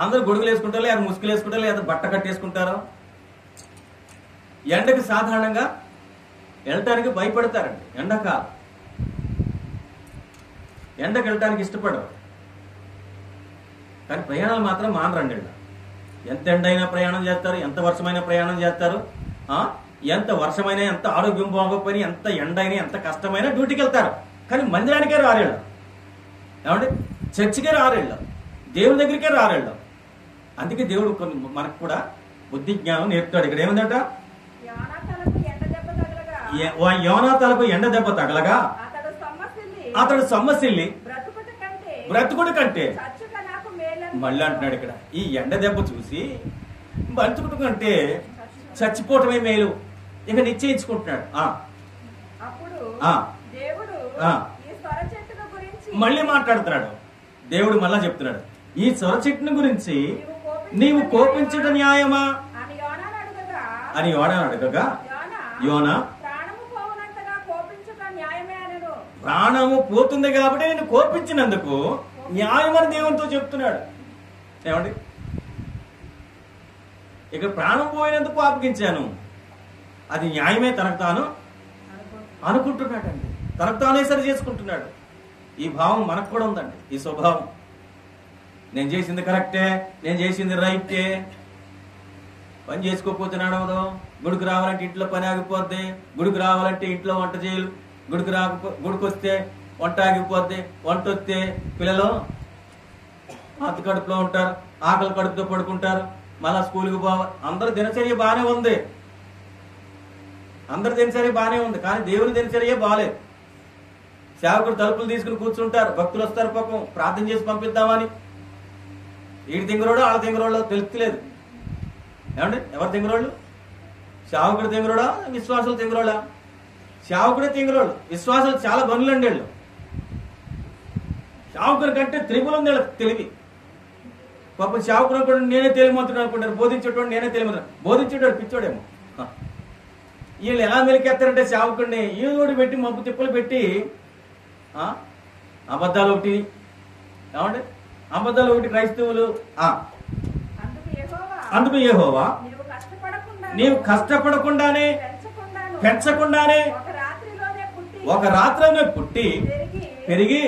అందరూ గొడుగులు వేసుకుంటారు, లేదా ముసుగులు వేసుకుంటారు, లేదా బట్ట కట్టేసుకుంటారు. ఎండకు సాధారణంగా వెళ్ళటానికి భయపడతారండి. ఎండాకాలం ఎండకు వెళ్ళటానికి ఇష్టపడరు, కానీ ప్రయాణాలు మాత్రం మానరండి. ఎంత ఎండైనా ప్రయాణం చేస్తారు, ఎంత వర్షమైనా ప్రయాణం చేస్తారు. ఎంత వర్షమైనా, ఎంత ఆరోగ్యం బాగోకపోయినా, ఎంత ఎండైనా, ఎంత కష్టమైనా డ్యూటీకి వెళ్తారు. కానీ మందిరానికే రారేళ్ళు, ఏమంటే చర్చికే రారేళ్ళు, దేవుడి దగ్గరికే రారేళ్ళు. అందుకే దేవుడు కొన్ని మనకు కూడా బుద్ధి జ్ఞానం నేర్పుతాడు. ఇక్కడ ఏమిందట? యోనా తలకు ఎండ దెబ్బ తగలగా అతడు సొమ్మసిల్లి బ్రతుకుడు కంటే, మళ్ళీ అంటున్నాడు ఇక్కడ, ఈ ఎండ దెబ్బ చూసి బ్రతుకుడు కంటే చచ్చిపోవటమే మేలు ఇక నిశ్చయించుకుంటున్నాడు. మళ్ళీ మాట్లాడుతున్నాడు దేవుడు. మళ్ళా చెప్తున్నాడు, ఈ సొర చెట్టును గురించి నీవు కోపించట న్యాయమా అని యోనా అడగగా, యోనా ప్రాణము పోతుంది కాబట్టి నేను కోపించినందుకు న్యాయమని దేవునితో చెప్తున్నాడు. ఏమండి, ఇక ప్రాణం పోయినందుకు కోపగించాను, అది న్యాయమే తనకు తాను అనుకుంటున్నాడండి. తనకు తానే సరి చేసుకుంటున్నాడు. ఈ భావం మనకు కూడా ఉందండి, ఈ స్వభావం. నేను చేసింది కరెక్టే, నేను చేసింది రైటే, పని చేసుకోకపోతే నడవదు. గుడికి రావాలంటే ఇంట్లో పని ఆగిపోద్ది, గుడికి రావాలంటే ఇంట్లో వంట చేయలు, గుడికి వస్తే వంట ఆగిపోద్ది, వంట వస్తే పిల్లలు అత్త కడుపులో ఉంటారు, ఆకలి కడుపుతో పడుకుంటారు, మళ్ళా స్కూల్కి పోవాలి. అందరు దినచర్య బాగానే ఉంది, అందరి దినచర్య బాగానే ఉంది, కానీ దేవుని దినచర్య బాగాలేదు. సేవకుడు తలుపులు తీసుకుని కూర్చుంటారు, భక్తులు వస్తారు, పాపం ప్రార్థన చేసి పంపిద్దామని. వీడి తింగరోడు వాళ్ళ తింగరోళ్ళు తెలుస్తలేదు. ఏమండి, ఎవరు తింగరోళ్ళు? సేవకుడు తింగరోడా, విశ్వాసులు తింగరోళ్ళా? సేవకుడే తింగరోళ్ళు, విశ్వాసులు చాలా బనులండి. వీళ్ళు సేవకుడి కంటే త్రిపులు ఉంది వీళ్ళకి తెలివి. పాపం సేవకుడు అనుకోండి నేనే తెలియమంతుడు అనుకుంటారు, బోధించేటోడు నేనే తెలియమంటారు, బోధించేటోడు పిచ్చోడేమో. వీళ్ళు ఎలా మెలికెత్తారంటే సేవకుడిని ఈదోడు పెట్టి, మబ్బు తిప్పలు పెట్టి, అబద్ధాలు ఒకటి, ఏమంటే అబద్ధాలు ఒకటి క్రైస్తవులు. అందుకు యెహోవా నీవు కష్టపడకుండానే పెంచకుండానే ఒక రాత్రిలోనే పుట్టి పెరిగి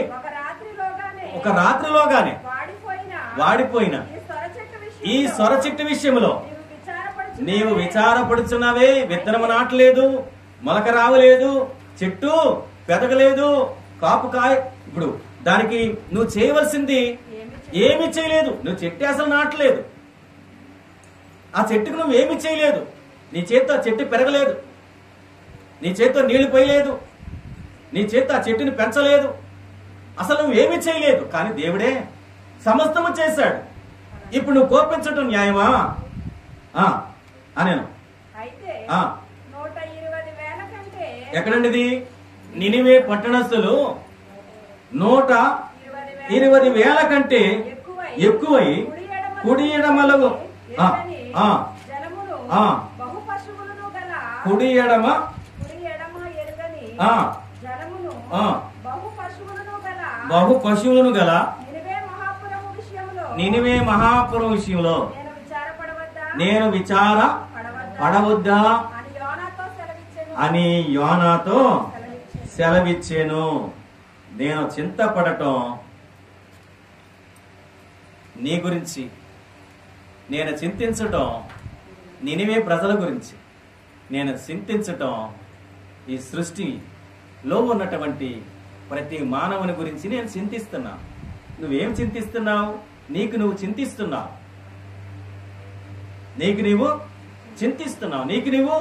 ఒక రాత్రిలోగానే వాడిపోయిన ఈ సొర చెట్టు విషయంలో నీవు విచారపడుచున్నావే. విత్తనము నాటలేదు, మొలక రావలేదు, చెట్టు పెదగలేదు, కాపు కాయ. ఇప్పుడు దానికి నువ్వు చేయవలసింది ఏమి చేయలేదు. నువ్వు చెట్టు అసలు నాటలేదు, ఆ చెట్టుకు నువ్వు ఏమి చేయలేదు, నీ చేత్తో ఆ చెట్టు పెరగలేదు, నీ చేత్తో నీళ్లు పోయలేదు, నీ చేత్తో ఆ చెట్టుని పెంచలేదు, అసలు నువ్వు ఏమి చేయలేదు. కానీ దేవుడే సమస్తము చేశాడు. ఇప్పుడు నువ్వు కోపించటం న్యాయమా అనేను. ఎక్కడండి ఇది? నినివే పట్టణస్థులు 120,000 కంటే ఎక్కువై కుడి ఎడమలు కుడి ఎడమ బహు పశువులను గల నినివే మహాపురం విషయంలో నేను విచార పడవద్దా అని యోనాతో సెలవిచ్చాను. నేను చింతపడటం నీ గురించి, నేను చింతించటం నినివే ప్రజల గురించి, నేను చింతించటం ఈ సృష్టిలో ఉన్నటువంటి ప్రతి మానవుని గురించి నేను చింతిస్తున్నా. నువ్వేం చింతిస్తున్నావు? నీకు నువ్వు చింతిస్తున్నావు, నీకు నీవు చింతిస్తున్నావు, నీకు నీవు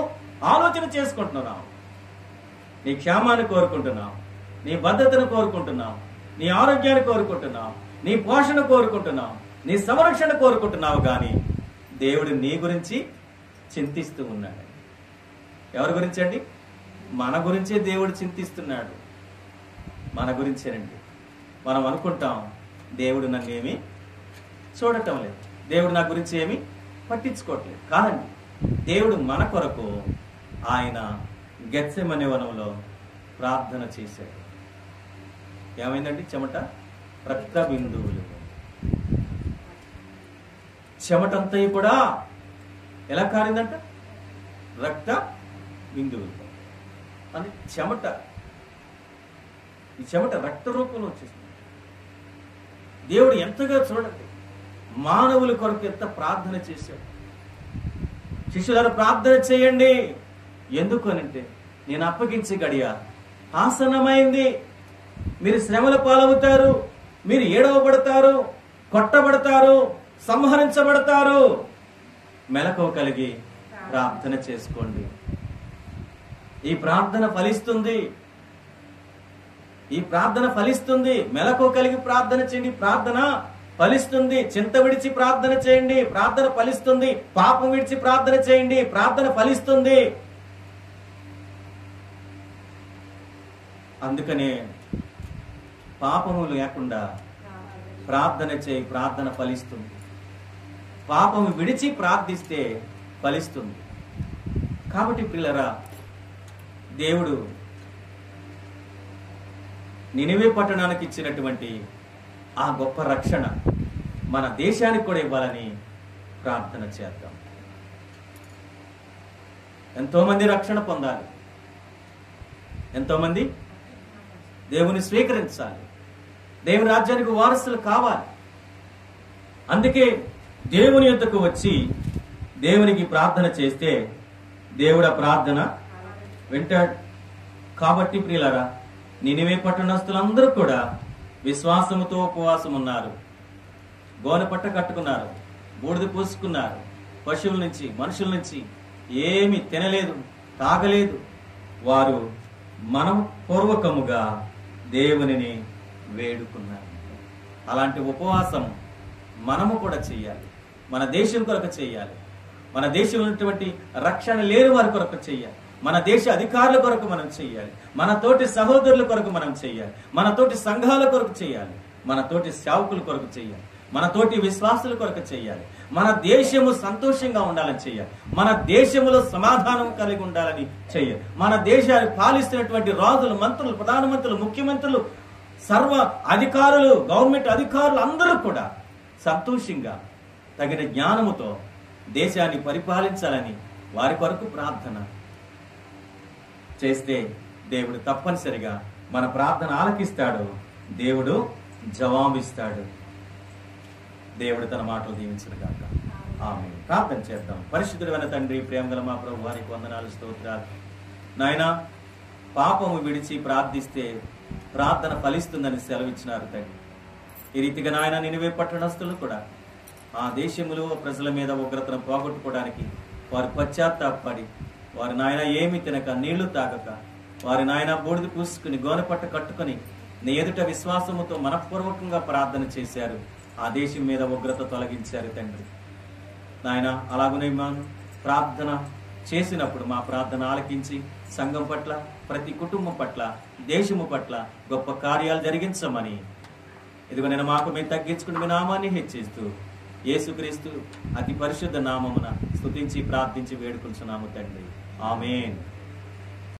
ఆలోచన చేసుకుంటున్నావు. నీ క్షేమాన్ని కోరుకుంటున్నావు, నీ భద్రతను కోరుకుంటున్నావు, నీ ఆరోగ్యాన్ని కోరుకుంటున్నావు, నీ పోషణ కోరుకుంటున్నావు, నీ సంరక్షణ కోరుకుంటున్నావు. కానీ దేవుడు నీ గురించి చింతిస్తూ ఉన్నాడు. ఎవరి గురించి అండి? మన గురించే దేవుడు చింతిస్తున్నాడు. మన గురించేనండి. మనం అనుకుంటాం దేవుడు నన్ను ఏమి చూడటం లేదు, దేవుడు నా గురించి ఏమి పట్టించుకోవట్లేదు. కాదండి, దేవుడు మన కొరకు ఆయన గెత్సెమనే వనంలో ప్రార్థన చేశాడు. ఏమైందండి? చెమట రక్త బిందువులు. చెమటంతా కూడా ఎలా కారిందంట? రక్త బిందువులు. అని చెమట, ఈ చెమట రక్త రూపంలో వచ్చేసింది. దేవుడు ఎంతగా చూడండి, మానవుల కొరకు ఎంత ప్రార్థన చేశాడు. శిష్యులారా ప్రార్థన చేయండి. ఎందుకు అనంటే, నేను అప్పగించే గడియ ఆసన్నమైంది. మీరు శ్రమల పాలవుతారు, మీరు ఏడవబడతారు, కొట్టబడతారు, సంహరించబడతారు. మెలకువ కలిగి ప్రార్థన చేసుకోండి. ఈ ప్రార్థన ఫలిస్తుంది, ఈ ప్రార్థన ఫలిస్తుంది. మెలకువ కలిగి ప్రార్థన చేయండి, ప్రార్థన ఫలిస్తుంది. చింత విడిచి ప్రార్థన చేయండి, ప్రార్థన ఫలిస్తుంది. పాపం విడిచి ప్రార్థన చేయండి, ప్రార్థన ఫలిస్తుంది. అందుకనే పాపము లేకుండా ప్రార్థన చేయి, ప్రార్థన ఫలిస్తుంది. పాపము విడిచి ప్రార్థిస్తే ఫలిస్తుంది. కాబట్టి పిల్లరా, దేవుడు నినివే పట్టణానికి ఇచ్చినటువంటి ఆ గొప్ప రక్షణ మన దేశానికి కూడా ఇవ్వాలని ప్రార్థన చేద్దాం. ఎంతో మంది రక్షణ పొందాలి, ఎంతో మంది దేవుని స్వీకరించాలి, దేవుని రాజ్యానికి వారసులు కావాలి. అందుకే దేవుని యొద్దకు వచ్చి దేవునికి ప్రార్థన చేస్తే దేవుడు ఆ ప్రార్థన వింటాడు. కాబట్టి ప్రియులారా, నినివే పట్టణస్తులందరూ కూడా విశ్వాసముతో ఉపవాసం ఉన్నారు, గోనె పట్ట కట్టుకున్నారు, బూడిద పూసుకున్నారు. పశువుల నుంచి మనుషుల నుంచి ఏమి తినలేదు, తాగలేదు. వారు మనపూర్వకముగా దేవునిని వేడుకున్నారు. అలాంటి ఉపవాసం మనము కూడా చేయాలి. మన దేశం కొరకు చేయాలి, మన దేశంలో ఉన్నటువంటి రక్షణ లేని వారి కొరకు చేయాలి, మన దేశ అధికారుల కొరకు మనం చేయాలి, మన తోటి సహోదరుల కొరకు మనం చేయాలి, మన తోటి సంఘాల కొరకు చేయాలి, మన తోటి సేవకుల కొరకు చేయాలి, మన తోటి విశ్వాసుల కొరకు చేయాలి. మన దేశము సంతోషంగా ఉండాలని చేయాలి, మన దేశంలో సమాధానం కలిగి ఉండాలని చేయాలి. మన దేశాన్ని పాలిస్తున్నటువంటి రాజులు, మంత్రులు, ప్రధానమంత్రులు, ముఖ్యమంత్రులు, సర్వ అధికారులు, గవర్నమెంట్ అధికారులు అందరూ కూడా సంతోషంగా తగిన జ్ఞానముతో దేశాన్ని పరిపాలించాలని వారి కొరకు ప్రార్థన చేస్తే దేవుడు తప్పనిసరిగా మన ప్రార్థన ఆలకిస్తాడు, దేవుడు జవాబిస్తాడు. దేవుడు తన మాటలు దీవించును గాక. ఆమేన్. ప్రార్థన చేద్దాం. పరిశుద్ధుడైన తండ్రి, ప్రేమగల మా ప్రభు, వారికి వందనాలు, స్తోత్రాలు. నాయన, పాపము విడిచి ప్రార్థిస్తే ప్రార్థన ఫలిస్తుందని సెలవిచ్చినారు తండ్రి. ఈ రీతిగా నాయన, నినివే పట్టణస్తులు కూడా ఆ దేశములో ప్రజల మీద ఉగ్రతను పోగొట్టుకోవడానికి వారు పశ్చాత్తాపడి, వారి నాయన ఏమి తినక, నీళ్లు తాగక, వారి నాయన బూడిద పూసుకుని గోనెపట్ట కట్టుకుని నీ ఎదుట విశ్వాసముతో మనఃపూర్వకంగా ప్రార్థన చేశారు. ఆ దేశం మీద ఉగ్రత తొలగించారు తండ్రి. నాయన, అలాగనే మనం ప్రార్థన చేసినప్పుడు మా ప్రార్థన ఆలకించి సంఘం పట్ల, ప్రతి కుటుంబం పట్ల, దేశము పట్ల గొప్ప కార్యాలు జరిగించమని ఇదిగో నేను మాకు మేము తగ్గించుకుని మీ నామాన్ని హెచ్చిస్తూ యేసుక్రీస్తు అతి పరిశుద్ధ నామమున స్తుతించి ప్రార్థించి వేడుకుంటున్నాము తండ్రి. ఆమేన్.